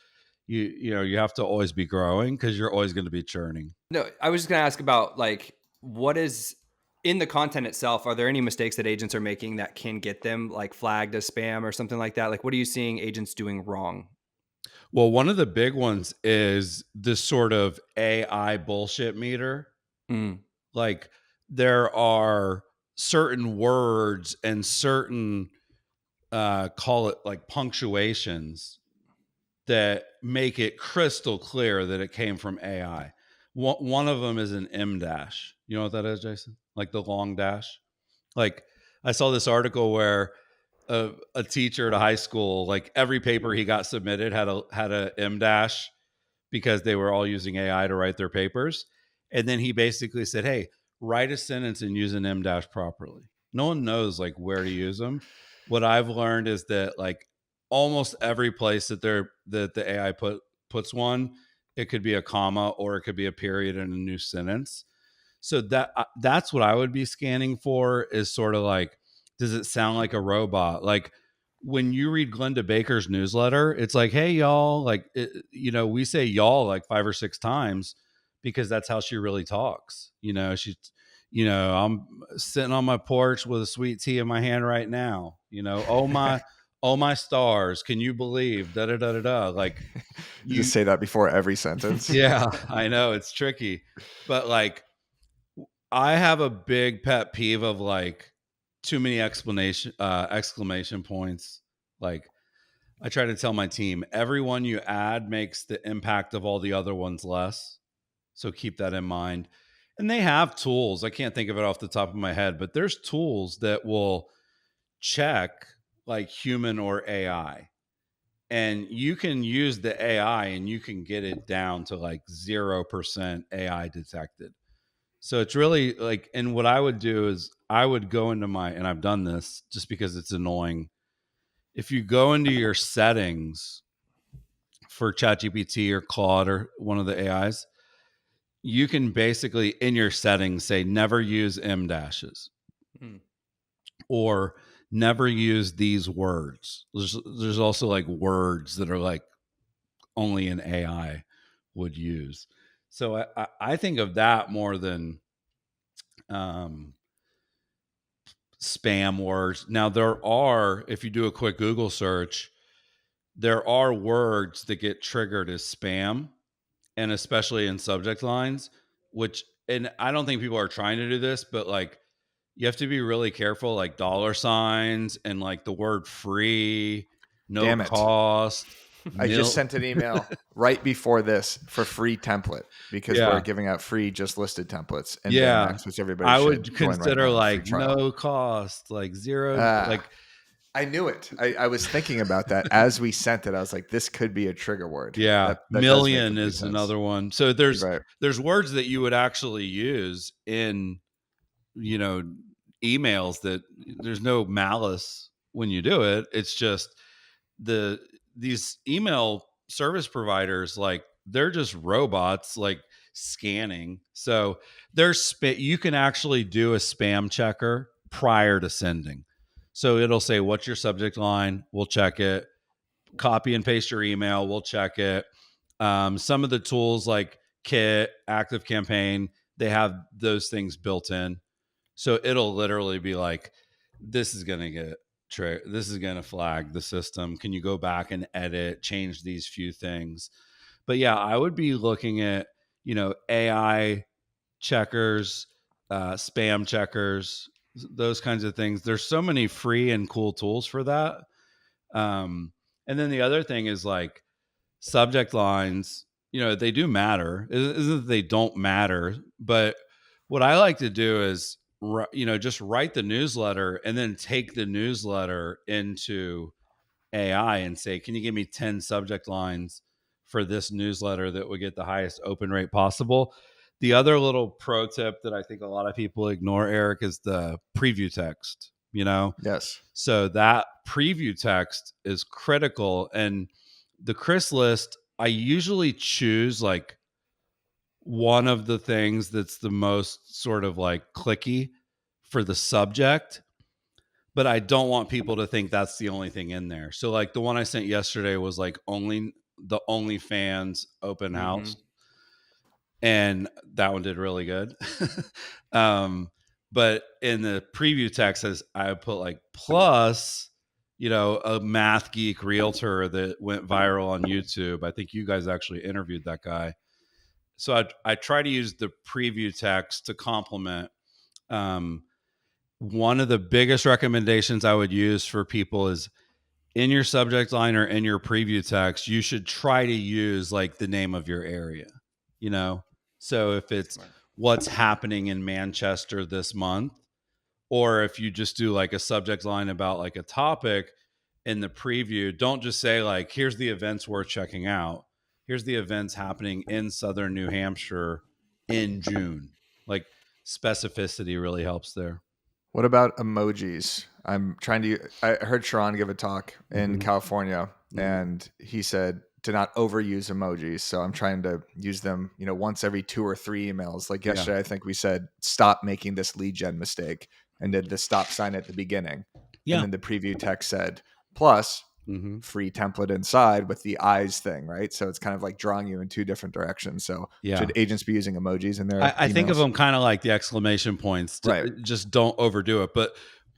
You have to always be growing because you're always going to be churning. No, I was just going to ask about like, what is in the content itself? Are there any mistakes that agents are making that can get them like flagged as spam or something like that? Like, what are you seeing agents doing wrong? Well, one of the big ones is this sort of AI bullshit meter. Like, there are certain words and certain call it like punctuations that make it crystal clear that it came from AI. One of them is an M dash. You know what that is, Jason? Like the long dash. Like, I saw this article where a teacher at a high school, like every paper he got submitted had a M dash because they were all using AI to write their papers. And then he basically said, "Hey, write a sentence and use an M dash properly." No one knows like where to use them. What I've learned is that like almost every place that the AI puts one, it could be a comma or it could be a period in a new sentence. So that's what I would be scanning for, is sort of like, does it sound like a robot? Like, when you read Glenda Baker's newsletter, it's like, hey, y'all, like, we say y'all like 5 or 6 times because that's how she really talks. I'm sitting on my porch with a sweet tea in my hand right now. Oh my stars, can you believe da da da da da? Like, you just say that before every sentence. Yeah, I know it's tricky, but like, I have a big pet peeve of like too many exclamation points. Like, I try to tell my team, every one you add makes the impact of all the other ones less. So keep that in mind. And they have tools. I can't think of it off the top of my head, but there's tools that will check like human or AI. And you can use the AI and you can get it down to like 0% AI detected. So it's really like, and what I would do is I would go into and I've done this just because it's annoying. If you go into your settings for ChatGPT or Claude or one of the AIs, you can basically in your settings say never use M dashes or never use these words. There's also like words that are like only in AI, would use. So I think of that more than um, spam words. Now, there are, if you do a quick Google search, there are words that get triggered as spam, and especially in subject lines, which, and I don't think people are trying to do this, but like you have to be really careful, like dollar signs and like the word free, no Damn it. cost, I just sent an email right before this for free template because we're yeah. giving out free just listed templates and Yeah. Baymax, which everybody I should would join right consider now. Free like trial. no cost, like zero, Ah, like, I knew it. I was thinking about that as we sent it. I was like, this could be a trigger word. yeah, That does make million complete is sense. another one. So You're right. there's words that you would actually use in, you know, emails that there's no malice when you do it. It's just these email service providers, like they're just robots like scanning. So you can actually do a spam checker prior to sending. So it'll say, what's your subject line? We'll check it. Copy and paste your email. We'll check it. Some of the tools like Kit, Active Campaign, they have those things built in. So it'll literally be like, this is going to this is going to flag the system. Can you go back and edit, change these few things? But yeah, I would be looking at, AI checkers, spam checkers, those kinds of things. There's so many free and cool tools for that. And then the other thing is like subject lines, they do matter. It isn't that they don't matter, but what I like to do is, just write the newsletter and then take the newsletter into AI and say, can you give me 10 subject lines for this newsletter that would get the highest open rate possible? The other little pro tip that I think a lot of people ignore, Eric, is the preview text, Yes. So that preview text is critical. And the Chris list, I usually choose like one of the things that's the most sort of like clicky for the subject, but I don't want people to think that's the only thing in there. So like the one I sent yesterday was like the OnlyFans open Mm-hmm. house, and that one did really good. But in the preview text, I put like plus, a math geek realtor that went viral on YouTube. I think you guys actually interviewed that guy. So I try to use the preview text to complement. Um, One of the biggest recommendations I would use for people is in your subject line or in your preview text, you should try to use like the name of your area, you know? So if it's what's happening in Manchester this month, or if you just do like a subject line about like a topic in the preview, don't just say like, here's the events worth checking out. Here's the events happening in Southern New Hampshire in June. Like specificity really helps there. What about emojis? I heard Sharon give a talk in Mm-hmm. California, Mm-hmm. and he said to not overuse emojis. So I'm trying to use them, once every 2 or 3 emails. Like Yeah. yesterday, I think we said, stop making this lead gen mistake, and did the stop sign at the beginning. And Yeah. then the preview text said, plus Mm-hmm. free template inside with the eyes thing, right? So it's kind of like drawing you in 2 different directions. So Yeah. should agents be using emojis in their I think of emails? them kind of like the exclamation points. Right. Just don't overdo it. But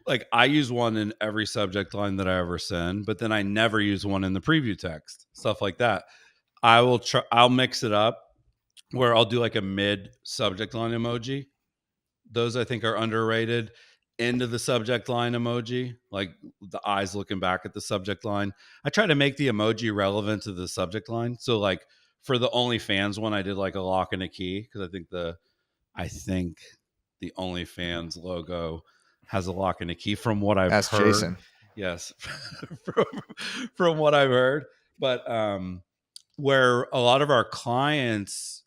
like I use one in every subject line that I ever send, but then I never use one in the preview text, stuff like that. I'll mix it up where I'll do like a mid subject line emoji. Those I think are underrated. Into the subject line emoji, like the eyes looking back at the subject line. I try to make the emoji relevant to the subject line. So like for the OnlyFans one, I did like a lock and a key because I think the OnlyFans logo has a lock and a key from what I've Ask heard. Jason. Yes, from, from what I've heard. But where a lot of our clients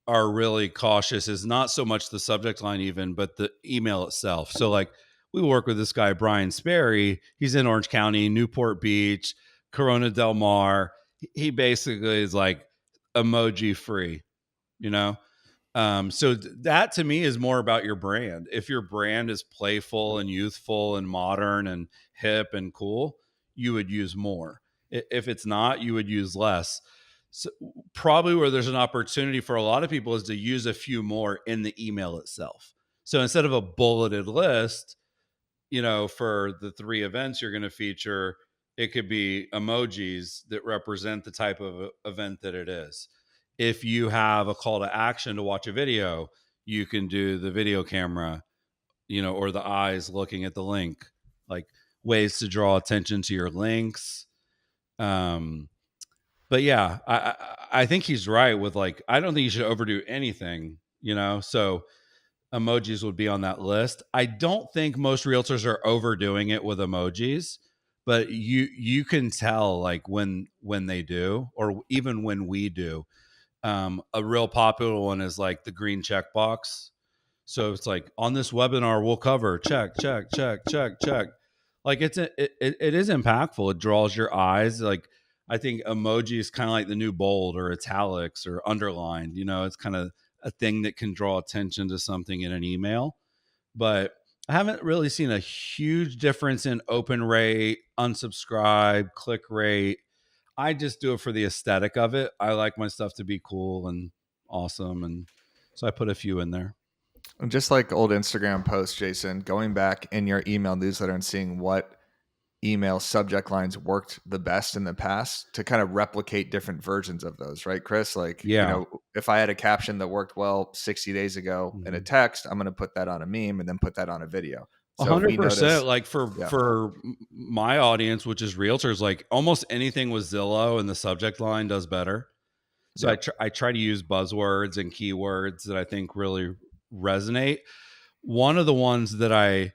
are really cautious is not so much the subject line even, but the email itself. So like we work with this guy, Brian Sperry. He's in Orange County, Newport Beach, Corona Del Mar. He basically is like emoji free, you know? So that to me is more about your brand. If your brand is playful and youthful and modern and hip and cool, you would use more. If it's not, you would use less. So probably where there's an opportunity for a lot of people is to use a few more in the email itself. So instead of a bulleted list, for the 3 events you're going to feature, it could be emojis that represent the type of event that it is. If you have a call to action to watch a video, you can do the video camera, or the eyes looking at the link, like ways to draw attention to your links. But yeah, I think he's right with like, I don't think you should overdo anything, so emojis would be on that list. I don't think most realtors are overdoing it with emojis, but you can tell like when they do, or even when we do. A real popular one is like the green checkbox. So it's like, on this webinar we'll cover check, check, check, check, check. Like it is impactful. It draws your eyes. Like, I think emoji is kind of like the new bold or italics or underlined. It's kind of a thing that can draw attention to something in an email. But I haven't really seen a huge difference in open rate, unsubscribe, click rate. I just do it for the aesthetic of it. I like my stuff to be cool and awesome, and so I put a few in there. Just like old Instagram posts, Jason, going back in your email newsletter and seeing what email subject lines worked the best in the past to kind of replicate different versions of those, right, Chris? Like, Yeah. if I had a caption that worked well 60 days ago in a text, I'm going to put that on a meme and then put that on a video. So we 100%. notice, Like for my audience, which is realtors, like almost anything with Zillow and the subject line does better. So I try to use buzzwords and keywords that I think really resonate. One of the ones that I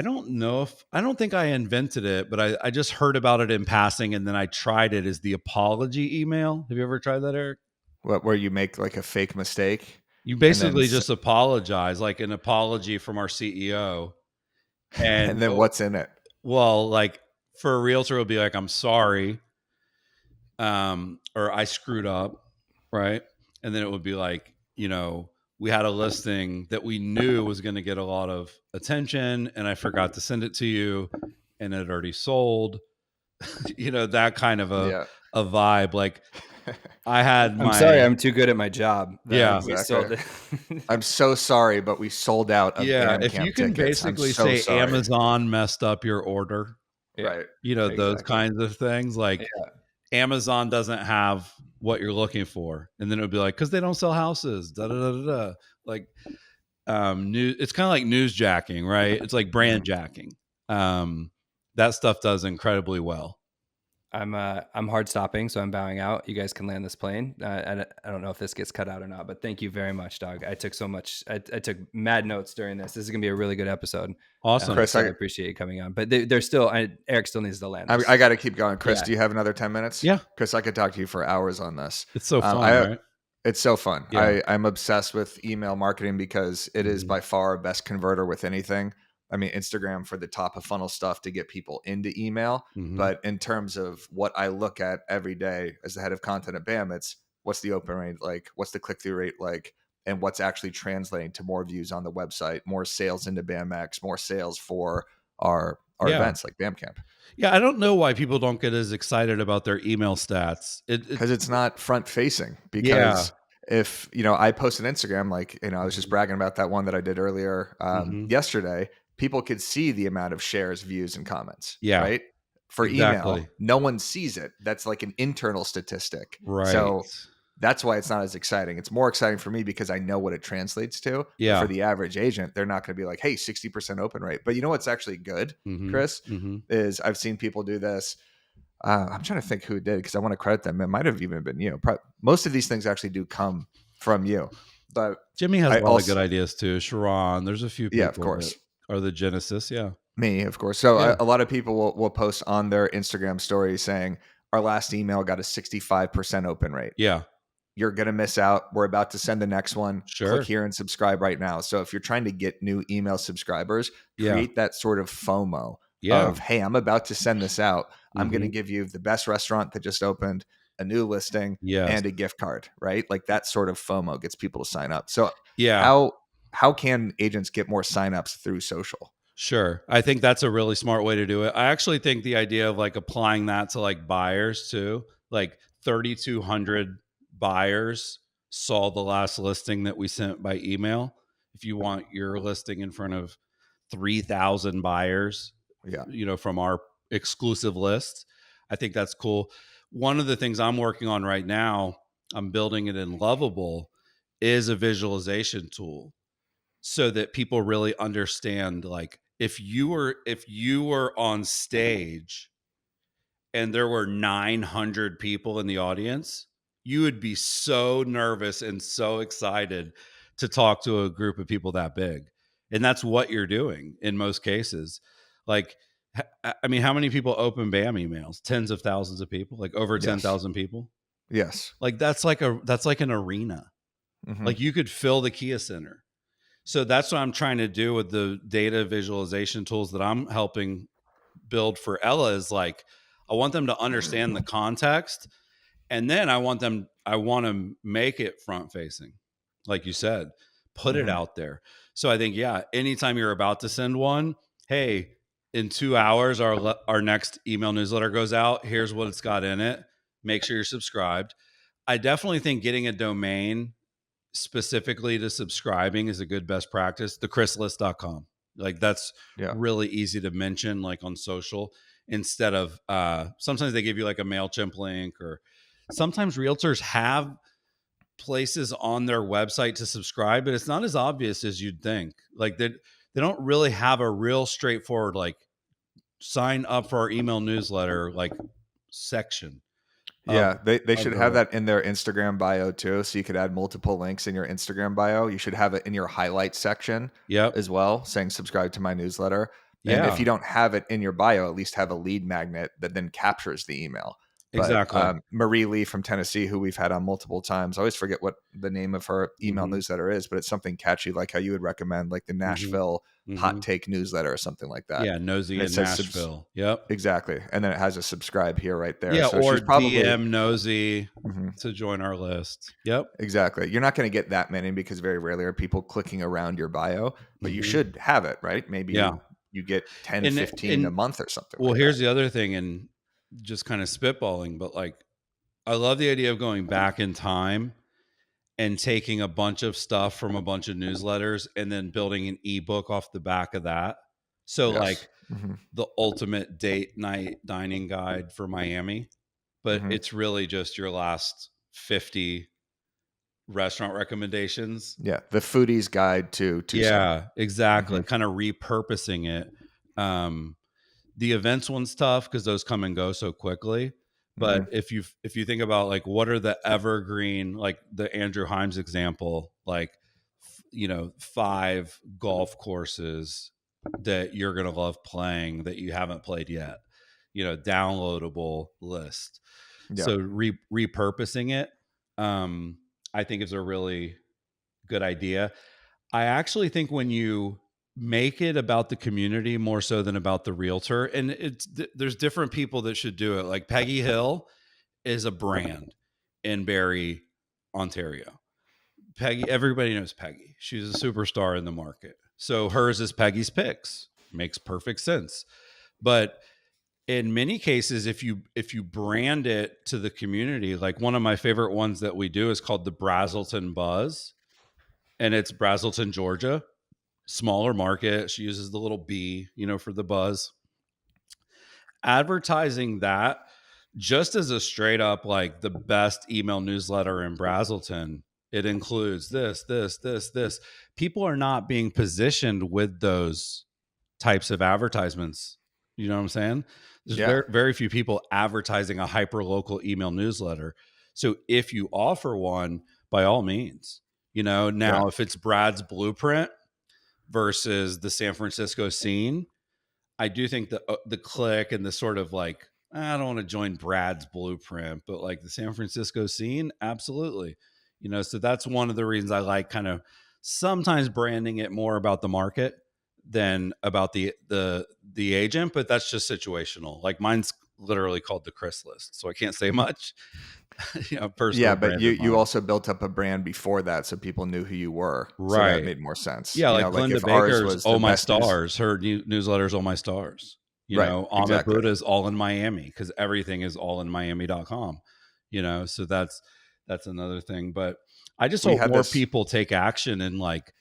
don't think I invented it, but I just heard about it in passing, and then I tried it, is the apology email. Have you ever tried that, Eric? where you make like a fake mistake. You basically just apologize, like an apology from our CEO. And then what's in it? Well, like for a realtor, it'll be like, I'm sorry, or I screwed up, right? And then it would be like, we had a listing that we knew was going to get a lot of attention, and I forgot to send it to you, and it had already sold. That kind of a vibe. Like, I had I'm sorry, I'm too good at my job. Yeah, exactly. I'm so sorry, but we sold out of if you can tickets. basically say sorry. Amazon messed up your order, right? Those kinds of things. Like, Amazon doesn't have what you're looking for, and then it would be like, because they don't sell houses. Da da da da da. Like, it's kind of like newsjacking, right? It's like brand jacking. That stuff does incredibly well. I'm hard stopping, so I'm bowing out. You guys can land this plane. I don't know if this gets cut out or not, but thank you very much, Doug. I took so much. I took mad notes during this. This is gonna be a really good episode. Awesome, Chris. So I appreciate you coming on. But there's still Eric still needs to land. I got to keep going. Chris, do you have another 10 minutes? Yeah, Chris, I could talk to you for hours on this. It's so fun, right? It's so fun. Yeah. I'm obsessed with email marketing because it is by far best converter with anything. I mean, Instagram for the top of funnel stuff to get people into email. But in terms of what I look at every day as the head of content at BAM, it's what's the open rate like? What's the click-through rate like? And what's actually translating to more views on the website, more sales into BAMX, more sales for our events like BAM Camp. Yeah, I don't know why people don't get as excited about their email stats. Because it's not front facing. Because if, I post an Instagram, like, I was just bragging about that one that I did earlier yesterday. People could see the amount of shares, views, and comments. Yeah. Right. For email, no one sees it. That's like an internal statistic. Right. So that's why it's not as exciting. It's more exciting for me because I know what it translates to. Yeah. For the average agent, they're not going to be like, hey, 60% open rate. But you know what's actually good, Chris, is I've seen people do this. I'm trying to think who did, because I want to credit them. It might have even been you. Most of these things actually do come from you. But Jimmy has a lot of good ideas too. Sharon, there's a few people of course. Are the genesis. Yeah. Me, of course. So a lot of people will post on their Instagram story saying, our last email got a 65% open rate. Yeah. You're going to miss out. We're about to send the next one. Sure. Click here and subscribe right now. So if you're trying to get new email subscribers, create that sort of FOMO of, hey, I'm about to send this out. I'm going to give you the best restaurant that just opened, a new listing, and a gift card, right? Like that sort of FOMO gets people to sign up. So how can agents get more signups through social? Sure. I think that's a really smart way to do it. I actually think the idea of like applying that to like buyers too, like 3,200 buyers saw the last listing that we sent by email. If you want your listing in front of 3,000 buyers, Yeah. from our exclusive list, I think that's cool. One of the things I'm working on right now, I'm building it in Lovable, is a visualization tool so that people really understand, like, if you were on stage and there were 900 people in the audience, you would be so nervous and so excited to talk to a group of people that big. And that's what you're doing in most cases. Like, I mean, how many people open BAM emails? Tens of thousands of people, like over Yes. 10,000 people. Yes. Like that's like an arena. Mm-hmm. Like you could fill the Kia Center. So that's what I'm trying to do with the data visualization tools that I'm helping build for Ella, is like, I want them to understand the context, and then I want to make it front facing. Like you said, put it out there. So I think, yeah, anytime you're about to send one, hey, in 2 hours, our next email newsletter goes out. Here's what it's got in it. Make sure you're subscribed. I definitely think getting a domain specifically to subscribing is a good best practice. thechrislist.com. Like that's really easy to mention, like on social, instead of sometimes they give you like a MailChimp link, or sometimes realtors have places on their website to subscribe, but it's not as obvious as you'd think. Like they don't really have a real straightforward, like, sign up for our email newsletter, like, section. Yeah, they should have that in their Instagram bio too. So you could add multiple links in your Instagram bio. You should have it in your highlights section as well, saying subscribe to my newsletter. And if you don't have it in your bio, at least have a lead magnet that then captures the email. Exactly. But Marie Lee from Tennessee, who we've had on multiple times, I always forget what the name of her email newsletter is, but it's something catchy, like how you would recommend, like the Nashville hot take newsletter or something like that. Yeah, Nosy in Nashville. Yep. Exactly. And then it has a subscribe here right there. Yeah, so or she's probably DM Nosy to join our list. Yep. Exactly. You're not going to get that many because very rarely are people clicking around your bio, but you should have it, right? Maybe you get 10, 15 a month or something. Well, here's the other thing, and just kind of spitballing, but like, I love the idea of going back in time and taking a bunch of stuff from a bunch of newsletters and then building an ebook off the back of that. So like the ultimate date night dining guide for Miami, but it's really just your last 50 restaurant recommendations. Yeah. The foodie's guide to yeah, exactly. Kind of repurposing it. The events one's tough because those come and go so quickly. But if you think about, like, what are the evergreen, like the Andrew Himes example, like, 5 golf courses that you're going to love playing that you haven't played yet, downloadable list. So repurposing it, I think is a really good idea. I actually think when you make it about the community more so than about the realtor, and there's different people that should do it. Like Peggy Hill is a brand in Barrie, Ontario. Peggy, everybody knows Peggy. She's a superstar in the market. So hers is Peggy's Picks. Makes perfect sense. But in many cases, if you brand it to the community, like one of my favorite ones that we do is called the Brazelton Buzz, and it's Brazelton, Georgia. Smaller market. She uses the little B, for the buzz. Advertising that just as a straight up, like, the best email newsletter in Brazelton, it includes this. People are not being positioned with those types of advertisements. You know what I'm saying? There's very, very few people advertising a hyper local email newsletter. So if you offer one, by all means, now if it's Brad's Blueprint versus the San Francisco scene, I do think the click and the sort of like, I don't want to join Brad's Blueprint, but like the San Francisco scene, absolutely. So that's one of the reasons I like kind of sometimes branding it more about the market than about the agent, but that's just situational. Like mine's literally called the Chris List, so I can't say much. Yeah, but you also built up a brand before that, so people knew who you were. Right, so that made more sense. Yeah, like Glenda Baker's "Oh My Stars," her newsletter's "Oh My Stars." Amit Buddha's "All in Miami" because everything is allinmiami.com. So that's another thing. But I just We hope had more this. people take action, and like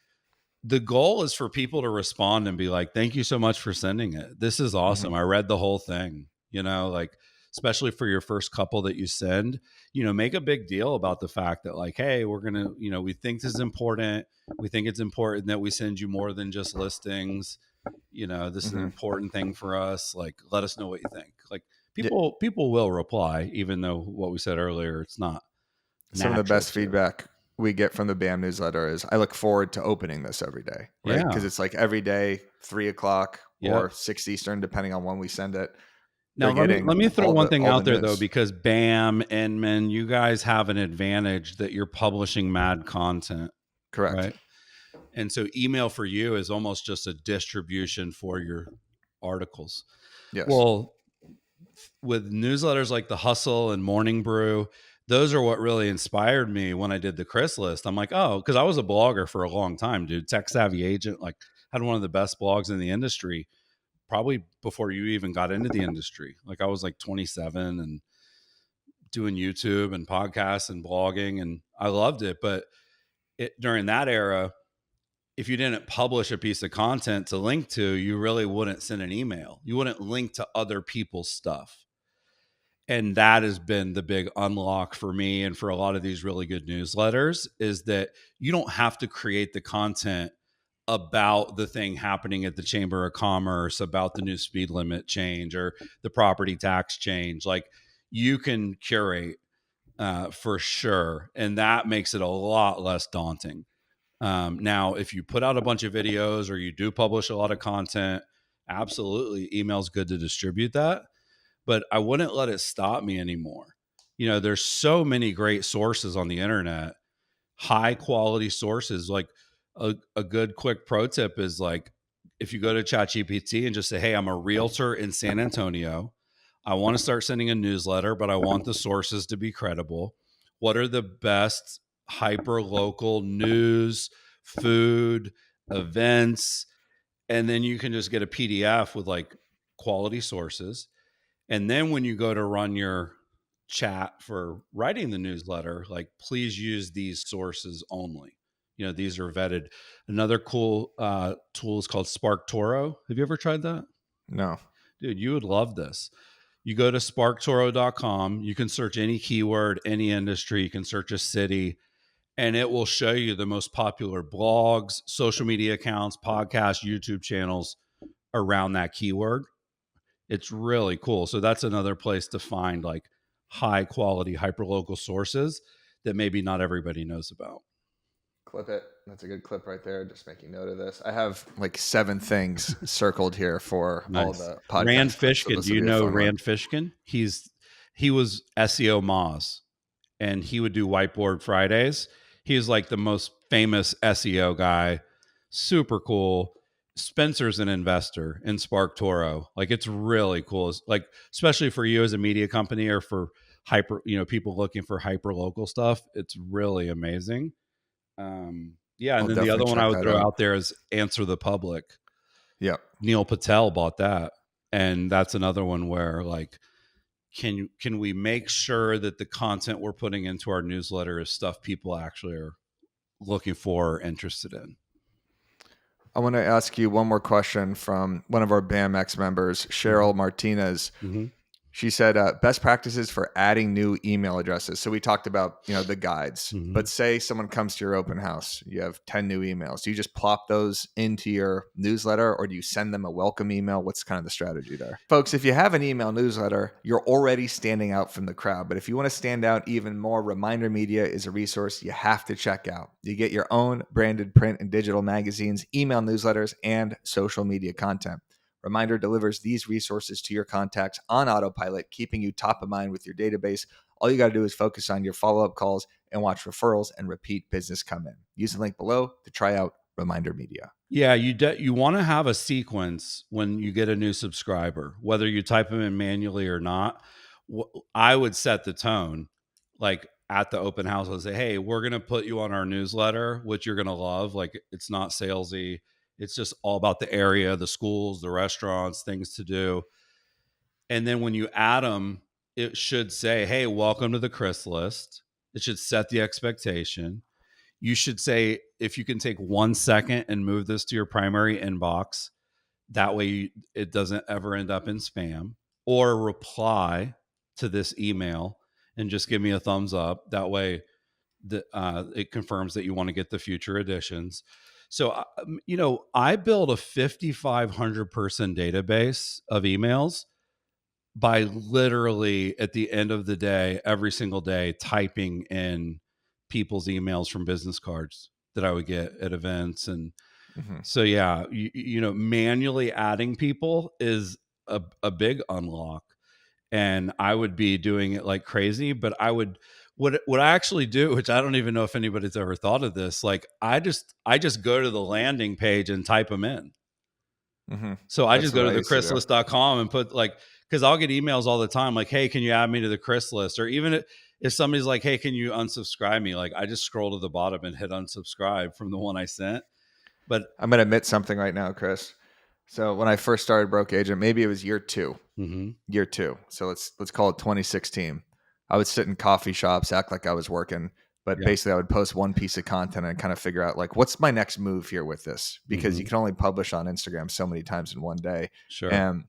the goal is for people to respond and be like, thank you so much for sending it. This is awesome. I read the whole thing, like, especially for your first couple that you send, make a big deal about the fact that like, hey, we're going to, we think this is important. We think it's important that we send you more than just listings. This is an important thing for us. Like, let us know what you think. Like Yeah, people will reply, even though what we said earlier, it's not some of the natural best to. feedback we get from the BAM newsletter is I look forward to opening this every day, right? Because Yeah. it's like every day, 3:00 Yep. or 6 Eastern, depending on when we send it. Now They're getting let me throw all one the thing all the out there though, news. because BAM, Inman, you guys have an advantage that you're publishing mad content, Correct. right? And so email for you is almost just a distribution for your articles. Yes. Well, with newsletters like The Hustle and Morning Brew, those are what really inspired me when I did the Chris list. I'm like, oh, because I was a blogger for a long time, dude. Tech Savvy Agent, like, had one of the best blogs in the industry, probably before you even got into the industry. Like, I was like 27 and doing YouTube and podcasts and blogging, and I loved it. But during that era, if you didn't publish a piece of content to link to, you really wouldn't send an email. You wouldn't link to other people's stuff. And that has been the big unlock for me and for a lot of these really good newsletters, is that you don't have to create the content about the thing happening at the Chamber of Commerce, about the new speed limit change or the property tax change. Like, you can curate for sure. And that makes it a lot less daunting. Now, if you put out a bunch of videos or you do publish a lot of content, absolutely, email's good to distribute that. But I wouldn't let it stop me anymore. There's so many great sources on the internet, high quality sources. Like a good quick pro tip is like, if you go to ChatGPT and just say, hey, I'm a realtor in San Antonio. I want to start sending a newsletter, but I want the sources to be credible. What are the best hyper local news, food, events? And then you can just get a PDF with like quality sources. And then when you go to run your chat for writing the newsletter, like, please use these sources only. These are vetted. Another cool tool is called Spark Toro. Have you ever tried that? No. Dude, you would love this. You go to sparktoro.com. You can search any keyword, any industry. You can search a city, and it will show you the most popular blogs, social media accounts, podcasts, YouTube channels around that keyword. It's really cool. So that's another place to find like high quality hyperlocal sources that maybe not everybody knows about. Clip it. That's a good clip right there. Just making note of this. I have like 7 things circled here for all Nice. the podcast Rand clips, so Fishkin. this Do will you be a know fun one. Rand Fishkin? He was SEO Moz, and he would do Whiteboard Fridays. He's like the most famous SEO guy. Super cool. Spencer's an investor in Spark Toro. Like, it's really cool. It's like, especially for you as a media company or for people looking for hyper local stuff. It's really amazing. Yeah. And I'll then the other definitely one check I would that throw out. out there is Answer the Public. Yep. Neil Patel bought that. And that's another one where like, can we make sure that the content we're putting into our newsletter is stuff people actually are looking for or interested in? I want to ask you one more question from one of our BAMX members, Cheryl Martinez. Mm-hmm. She said, best practices for adding new email addresses. So we talked about, the guides, Mm-hmm. but say someone comes to your open house, you have 10 new emails. Do you just plop those into your newsletter, or do you send them a welcome email? What's kind of the strategy there? Folks, if you have an email newsletter, you're already standing out from the crowd. But if you want to stand out even more, Reminder Media is a resource you have to check out. You get your own branded print and digital magazines, email newsletters, and social media content. Reminder delivers these resources to your contacts on autopilot, keeping you top of mind with your database. All you got to do is focus on your follow-up calls and watch referrals and repeat business come in. Use the link below to try out Reminder Media. Yeah, you want to have a sequence when you get a new subscriber, whether you type them in manually or not. I would set the tone, like at the open house, I'll say, hey, we're going to put you on our newsletter, which you're going to love. Like, it's not salesy. It's just all about the area, the schools, the restaurants, things to do. And then when you add them, it should say, hey, welcome to the Chris list. It should set the expectation. You should say, if you can take 1 second and move this to your primary inbox, that way it doesn't ever end up in spam, or reply to this email and just give me a thumbs up. That way it confirms that you want to get the future editions. So, I built a 5,500 person database of emails by literally at the end of the day, every single day, typing in people's emails from business cards that I would get at events. And so, yeah, manually adding people is a big unlock. And I would be doing it like crazy, but what I actually do, which I don't even know if anybody's ever thought of this, like I just go to the landing page and type them in. So I just go to the chrislist.com and put because I'll get emails all the time like, hey, can you add me to the Chris list? Or even if somebody's like, hey, can you unsubscribe me? Like I just scroll to the bottom and hit unsubscribe from the one I sent. But I'm going to admit something right now, Chris. So when I first started Broke Agent, maybe it was year 2. Year 2. So let's call it 2016. I would sit in coffee shops, act like I was working, but basically I would post one piece of content and kind of figure out like, what's my next move here with this? Because you can only publish on Instagram so many times in one day. Sure. And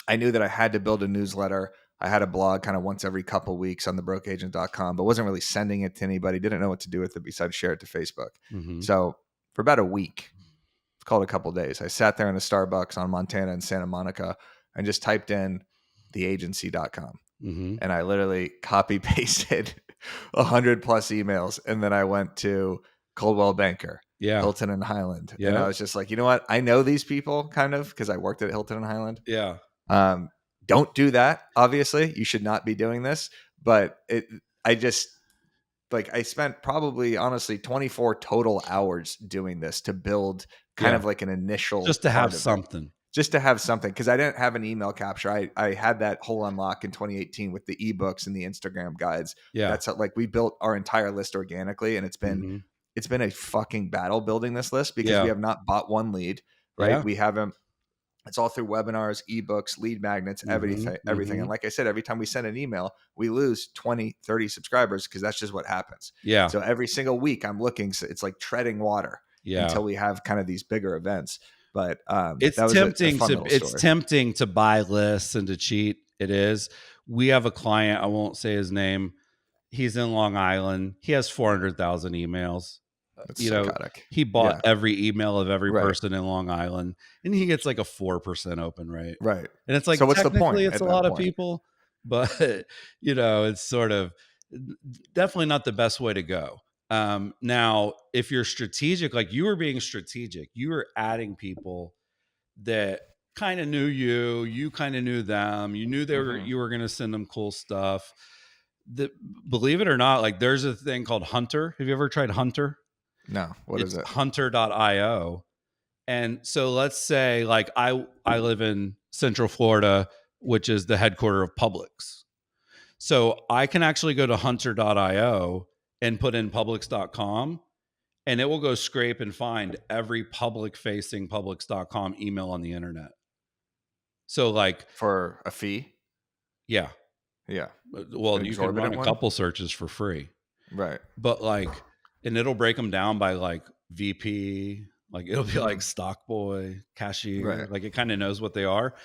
I knew that I had to build a newsletter. I had a blog kind of once every couple of weeks on thebrokeagent.com, but wasn't really sending it to anybody. Didn't know what to do with it besides share it to Facebook. So for about a week, it's called a couple of days, I sat there in a Starbucks on Montana and Santa Monica and just typed in theagency.com. And I literally copy pasted 100 plus emails. And then I went to Coldwell Banker, Hilton and Highland. And I was just like, you know what? I know these people kind of because I worked at Hilton and Highland. Yeah. Don't do that. Obviously, you should not be doing this. But I spent probably honestly 24 total hours doing this to build kind of like an initial just to have something. Just to have something, because I didn't have an email capture. I had that whole unlock in 2018 with the ebooks and the Instagram guides. Yeah, that's how, we built our entire list organically, and it's been a fucking battle building this list because we have not bought one lead, right? Yeah. We haven't. It's all through webinars, ebooks, lead magnets, everything. And like I said, every time we send an email, we lose 20, 30 subscribers because that's just what happens. Yeah. So every single week I'm looking, so it's like treading water until we have kind of these bigger events. But it's tempting to buy lists and to cheat. It is. We have a client, I won't say his name. He's in Long Island. He has 400,000 emails. That's psychotic. He bought every email of every person in Long Island, and he gets like a 4% open rate. Right. And it's like, so what's the point? It's a lot of people, but it's sort of definitely not the best way to go. Now, if you're strategic, like you were being strategic, you were adding people that kind of knew you kind of knew them, you knew they were, you were going to send them cool stuff. Believe it or not, like there's a thing called Hunter. Have you ever tried Hunter? No. What is it? Hunter.io. And so let's say like I live in Central Florida, which is the headquarter of Publix. So I can actually go to Hunter.io and put in Publix.com, and it will go scrape and find every public facing Publix.com email on the internet. So like for a fee? Yeah. Yeah. Well, you can run a couple searches for free. Right. But like, and it'll break them down by like VP, like it'll be like stock boy, cashier, like it kind of knows what they are.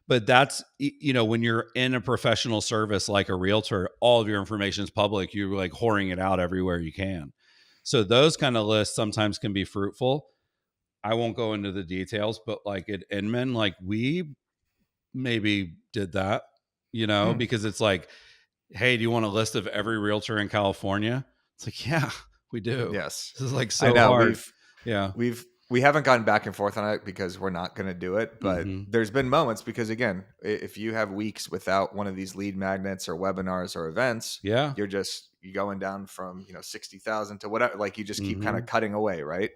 But that's, when you're in a professional service like a realtor, all of your information is public. You're like whoring it out everywhere you can. So those kind of lists sometimes can be fruitful. I won't go into the details, but like at Inman, like we maybe did that, because it's like, hey, do you want a list of every realtor in California? It's like, yeah, we do. Yes. This is like so hard. We haven't gotten back and forth on it because we're not going to do it. But there's been moments because, again, if you have weeks without one of these lead magnets or webinars or events, you're going down from 60,000 to whatever. Like you just keep kind of cutting away, right?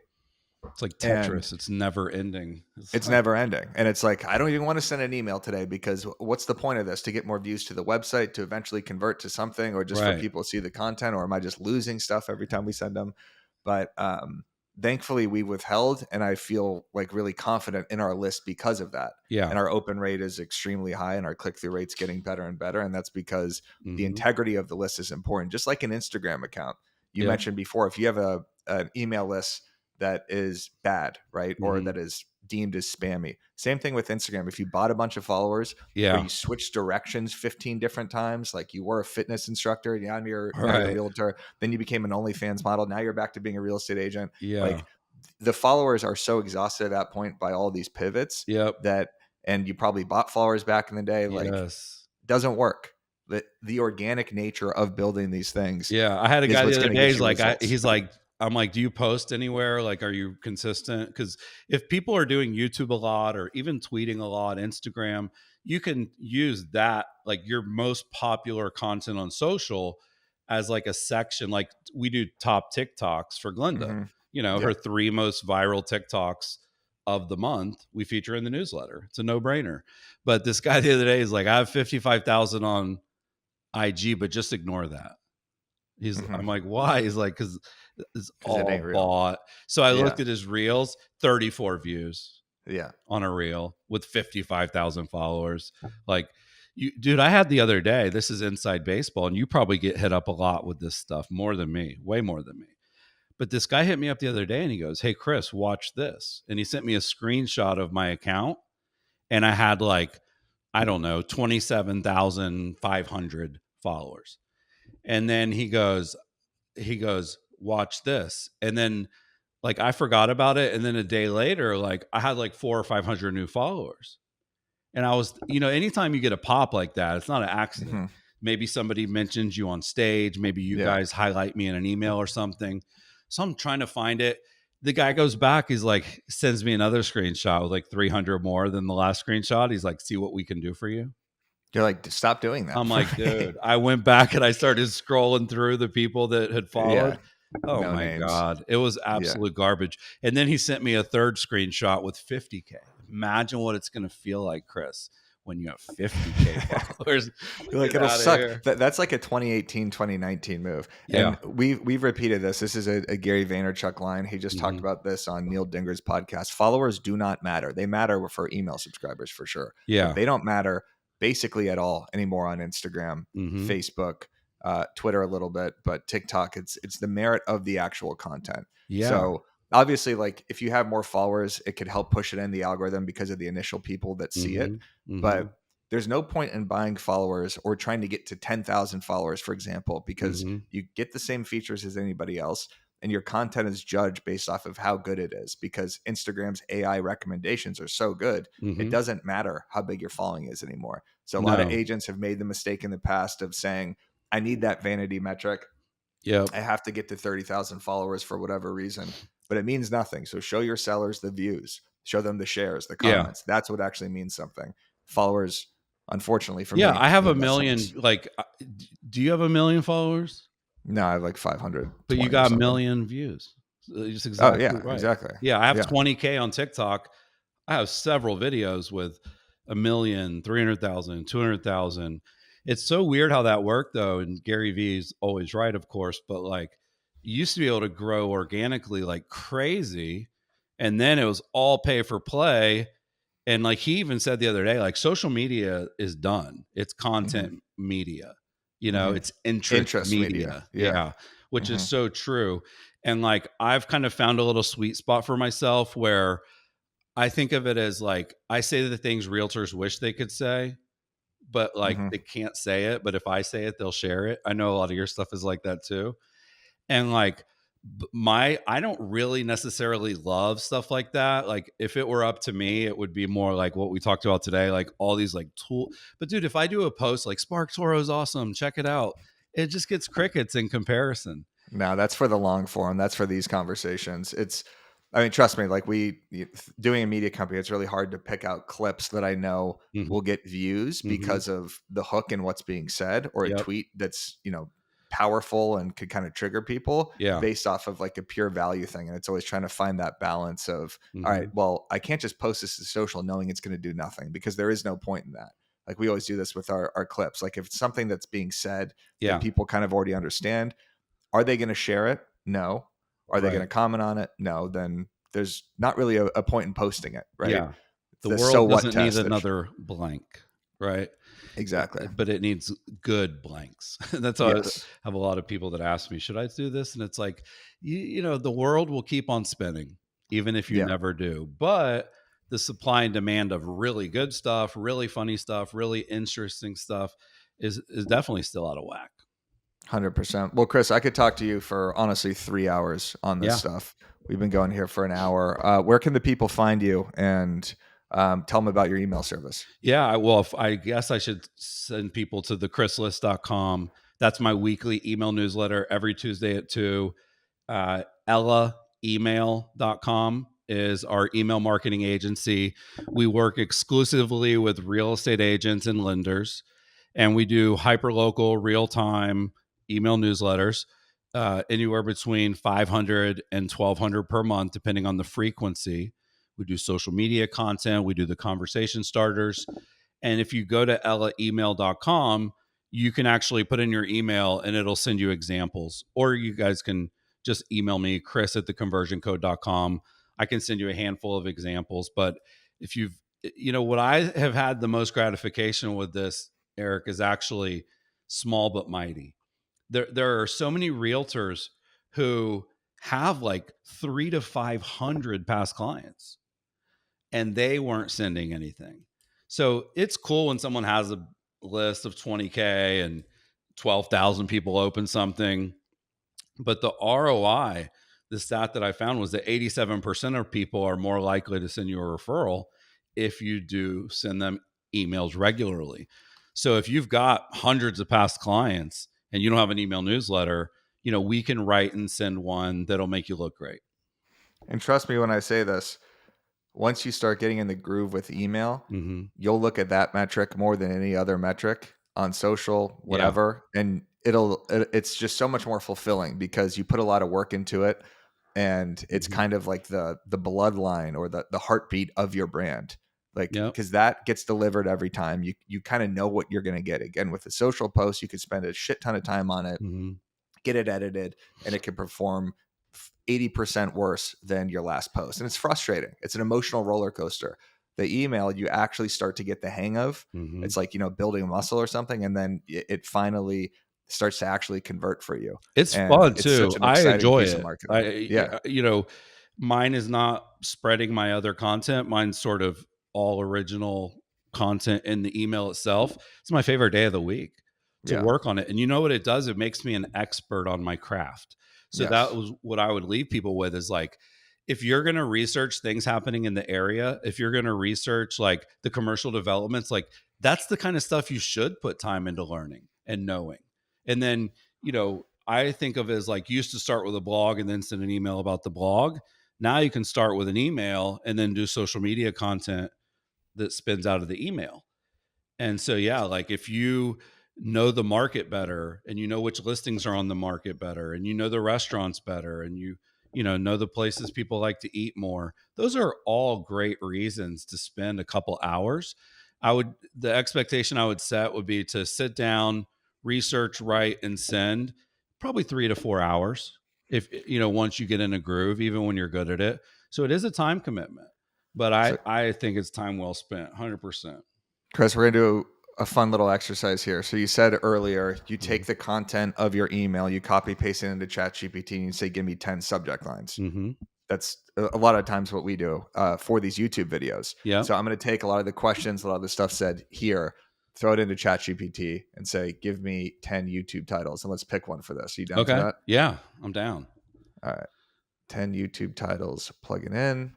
It's like Tetris. It's never ending. It's never ending. And it's like, I don't even want to send an email today because what's the point of this? To get more views to the website, to eventually convert to something, or just for people to see the content? Or am I just losing stuff every time we send them? But thankfully we withheld, and I feel like really confident in our list because of that. Yeah. And our open rate is extremely high, and our click-through rate's getting better and better. And that's because the Mm-hmm. integrity of the list is important. Just like an Instagram account. You Yep. mentioned before, if you have an email list that is bad, right? Or Mm-hmm. that is deemed as spammy. Same thing with Instagram. If you bought a bunch of followers, or Yeah. you switched directions 15 different times, like you were a fitness instructor, now you're a Right. realtor, then you became an OnlyFans model, now you're back to being a real estate agent. Yeah. Like the followers are so exhausted at that point by all these pivots Yep. that, and you probably bought followers back in the day, like Yes. doesn't work. The organic nature of building these things Yeah. I had a is guy what's the other going to day. get He's you like, results. I'm like, do you post anywhere? Like, are you consistent? Because if people are doing YouTube a lot or even tweeting a lot, Instagram, you can use that, like your most popular content on social, as like a section. Like we do top TikToks for Glenda, Mm-hmm. you know, her Yeah. 3 most viral TikToks of the month we feature in the newsletter. It's a no brainer. But this guy the other day is like, I have 55,000 on IG, but just ignore that. Mm-hmm. I'm like, why? He's like, because it's Because it ain't all real. bought. So I Yeah. looked at his reels, 34 views Yeah. on a reel with 55,000 followers. Like, dude, I had the other day, this is inside baseball, and you probably get hit up a lot with this stuff more than me, way more than me. But this guy hit me up the other day and he goes, hey, Chris, watch this. And he sent me a screenshot of my account. And I had like, I don't know, 27,500 followers. And then he goes, watch this. And then like I forgot about it. And then a day later, like I had like 400 or 500 new followers. And I was, anytime you get a pop like that, it's not an accident. Mm-hmm. Maybe somebody mentions you on stage. Maybe you Yeah. guys highlight me in an email or something. So I'm trying to find it. The guy goes back. He's like, sends me another screenshot with like 300 more than the last screenshot. He's like, see what we can do for you. You're like, stop doing that. I'm like, dude, I went back and I started scrolling through the people that had Yeah. followed. Oh No my names. God. It was absolute garbage. And then he sent me a third screenshot with 50K. Imagine what it's going to feel like, Chris, when you have 50K followers. You're like, Get it'll outta suck. here. That's like a 2018, 2019 move. Yeah. And we've repeated this. This is a Gary Vaynerchuk line. He just talked Mhm. about this on Neil Dinger's podcast. Followers do not matter. They matter for email subscribers for sure. Yeah. But they don't matter basically at all anymore on Instagram, Mhm. Facebook, Twitter a little bit, but TikTok, it's the merit of the actual content. Yeah. So obviously, like if you have more followers, it could help push it in the algorithm because of the initial people that see it. Mhm. But there's no point in buying followers or trying to get to 10,000 followers, for example, because Mhm. you get the same features as anybody else. And your content is judged based off of how good it is, because Instagram's AI recommendations are so good. It Mhm. doesn't matter how big your following is anymore. So a lot of No. agents have made the mistake in the past of saying, I need that vanity metric. Yep. I have to get to 30,000 followers for whatever reason, but it means nothing. So show your sellers the views, show them the shares, the Yeah. comments. That's what actually means something. Followers, unfortunately for Yeah. me, I have mean a less than million. this. Like, do you have a million followers? No, I have like 500. But you or got a something. million views. Just Oh exactly yeah, right. exactly. Yeah. I have Yeah. 20K on TikTok. I have several videos with 1,000,000, 300,000, 200,000. It's so weird how that worked though. And Gary Vee's always right, of course, but like you used to be able to grow organically like crazy. And then it was all pay for play. And like he even said the other day, like social media is done. It's content media, it's interest Interest media. media. Yeah. Yeah. Which is Mhm. so true. And like I've kind of found a little sweet spot for myself where I think of it as like I say the things realtors wish they could say, but like Mhm. they can't say it. But if I say it, they'll share it. I know a lot of your stuff is like that too. And like I don't really necessarily love stuff like that. Like if it were up to me, it would be more like what we talked about today, like all these like tool. But dude, if I do a post like Spark Toro is awesome, check it out, it just gets crickets in comparison. No, that's for the long form. That's for these conversations. I mean, trust me, like doing a media company, it's really hard to pick out clips that I know Mhm. will get views Mhm. because of the hook and what's being said, or a Yep. tweet that's, powerful and could kind of trigger people Yeah. based off of like a pure value thing. And it's always trying to find that balance of, all right, Mhm. well, I can't just post this to social knowing it's going to do nothing, because there is no point in that. Like we always do this with our clips. Like if it's something that's being said Yeah. that people kind of already understand, are they going to share it? No. Are they going to Right. comment on it? No. Then there's not really a point in posting it, right? Yeah. It's The the so world what doesn't need test. another blank, right? Exactly. But it needs good blanks. That's why I Yes. have a lot of people that ask me, should I do this? And it's like, you know, the world will keep on spinning, even if you Yeah. never do. But the supply and demand of really good stuff, really funny stuff, really interesting stuff is definitely still out of whack. 100%. Well, Chris, I could talk to you for honestly 3 hours on this Yeah. stuff. We've been going here for an hour. Where can the people find you, and tell them about your email service? Yeah, well, if, I guess I should send people to the chrislist.com. That's my weekly email newsletter every Tuesday at 2. EllaEmail.com is our email marketing agency. We work exclusively with real estate agents and lenders, and we do hyperlocal, real-time email newsletters, anywhere between 500 and 1,200 per month, depending on the frequency. We do social media content. We do the conversation starters. And if you go to EllaEmail.com, you can actually put in your email and it'll send you examples. Or you guys can just email me, Chris at theconversioncode.com. I can send you a handful of examples. But if you've, you know, what I have had the most gratification with this, Eric, is actually small but mighty. There are so many realtors who have like 300 to 500 past clients and they weren't sending anything. So it's cool when someone has a list of 20K and 12,000 people open something. But the ROI, the stat that I found was that 87% of people are more likely to send you a referral if you do send them emails regularly. So if you've got hundreds of past clients and you don't have an email newsletter, you know, we can write and send one that'll make you look great. And trust me when I say this, once you start getting in the groove with email, Mm-hmm. you'll look at that metric more than any other metric on social, Yeah. whatever, and it's just so much more fulfilling because you put a lot of work into it, and it's Mm-hmm. kind of like the bloodline or the heartbeat of your brand, like, Yep. because that gets delivered every time. You kind of know what you're going to get. Again, with the social post, you could spend a shit ton of time on it, Mm-hmm. get it edited, and it can perform 80% worse than your last post. And it's frustrating. It's an emotional roller coaster. The email, you actually start to get the hang of. Mm-hmm. It's like, building a muscle or something. And then it finally starts to actually convert for you. It's And fun it's such too. an I exciting enjoy piece of it. marketing. Yeah. You know, mine is not spreading my other content. Mine's sort of all original content in the email itself. It's my favorite day of the week to Yeah. work on it. And you know what it does? It makes me an expert on my craft. So Yes. that was what I would leave people with is like, if you're going to research things happening in the area, if you're going to research like the commercial developments, like that's the kind of stuff you should put time into learning and knowing. And then, you know, I think of it as like you used to start with a blog and then send an email about the blog. Now you can start with an email and then do social media content that spins out of the email. And so, yeah, like if you know the market better and you know which listings are on the market better and you know the restaurants better and you know the places people like to eat more, those are all great reasons to spend a couple hours. The expectation I would set would be to sit down, research, write, and send probably 3 to 4 hours. If you know, once you get in a groove, even when you're good at it. So it is a time commitment, but So, I think it's time well spent, 100%. Chris, we're going to do a fun little exercise here. So you said earlier, you take Mm-hmm. the content of your email, you copy paste it into ChatGPT, and you say, give me 10 subject lines. Mm-hmm. That's a lot of times what we do for these YouTube videos. Yeah. So I'm going to take a lot of the questions, a lot of the stuff said here, throw it into ChatGPT and say, give me 10 YouTube titles and let's pick one for this. Are you down for Okay. that? Yeah, I'm down. All right. 10 YouTube titles, plug it in.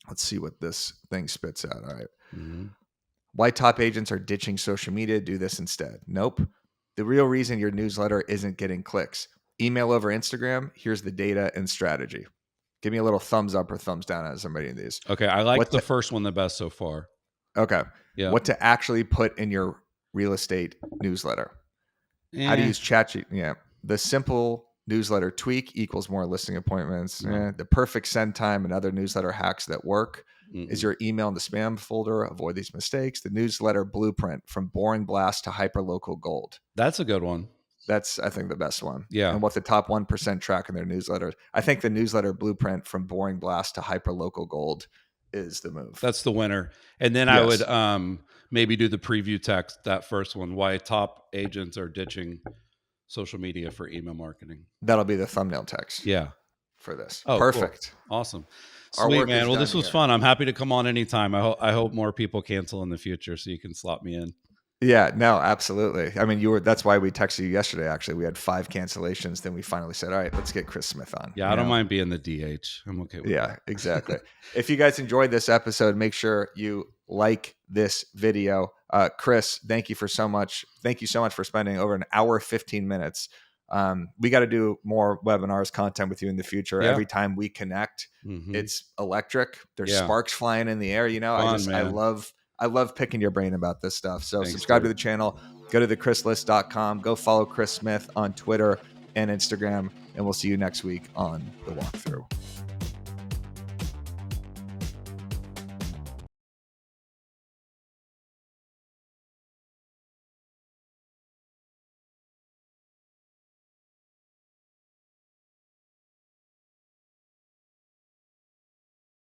Let's see what this thing spits out. All right. Mm-hmm. Why top agents are ditching social media, do this instead. Nope. The real reason your newsletter isn't getting clicks. Email over Instagram. Here's the data and strategy. Give me a little thumbs up or thumbs down as I'm reading these. Okay, I like What the to, first one the best so far. okay. Yeah. What to actually put in your real estate newsletter. How to use ChatGPT. Yeah. The simple newsletter tweak equals more listing appointments. No. The perfect send time and other newsletter hacks that work. Mm-mm. Is your email in the spam folder? Avoid these mistakes. The newsletter blueprint from boring blast to hyperlocal gold. That's a good one. That's, I think, the best one. Yeah. And what the top 1% track in their newsletter. I think the newsletter blueprint from Boring Blast to Hyperlocal Gold is the move. That's the winner. And then I would maybe do the preview text, that first one, why top agents are ditching social media for email marketing. That'll be the thumbnail text. Yeah. For this. Oh, perfect. Cool. Awesome. Our Sweet, work man. is Well, done this was here. fun. I'm happy to come on anytime. I hope more people cancel in the future so you can slot me in. Yeah, no, absolutely. I mean, that's why we texted you yesterday. Actually, we had 5 cancellations. Then we finally said, all right, let's get Chris Smith on. Yeah, I don't mind being the DH. I'm okay with that. Yeah, exactly. If you guys enjoyed this episode, make sure you like this video. Chris, thank you so much for spending over an hour, 15 minutes. We got to do more webinars, content with you in the future. Yeah. Every time we connect, it's electric. There's sparks flying in the air. You know, Fun, I love picking your brain about this stuff. So Thanks, subscribe dude. to the channel, go to thechrislist.com, go follow Chris Smith on Twitter and Instagram, and we'll see you next week on The Walkthrough.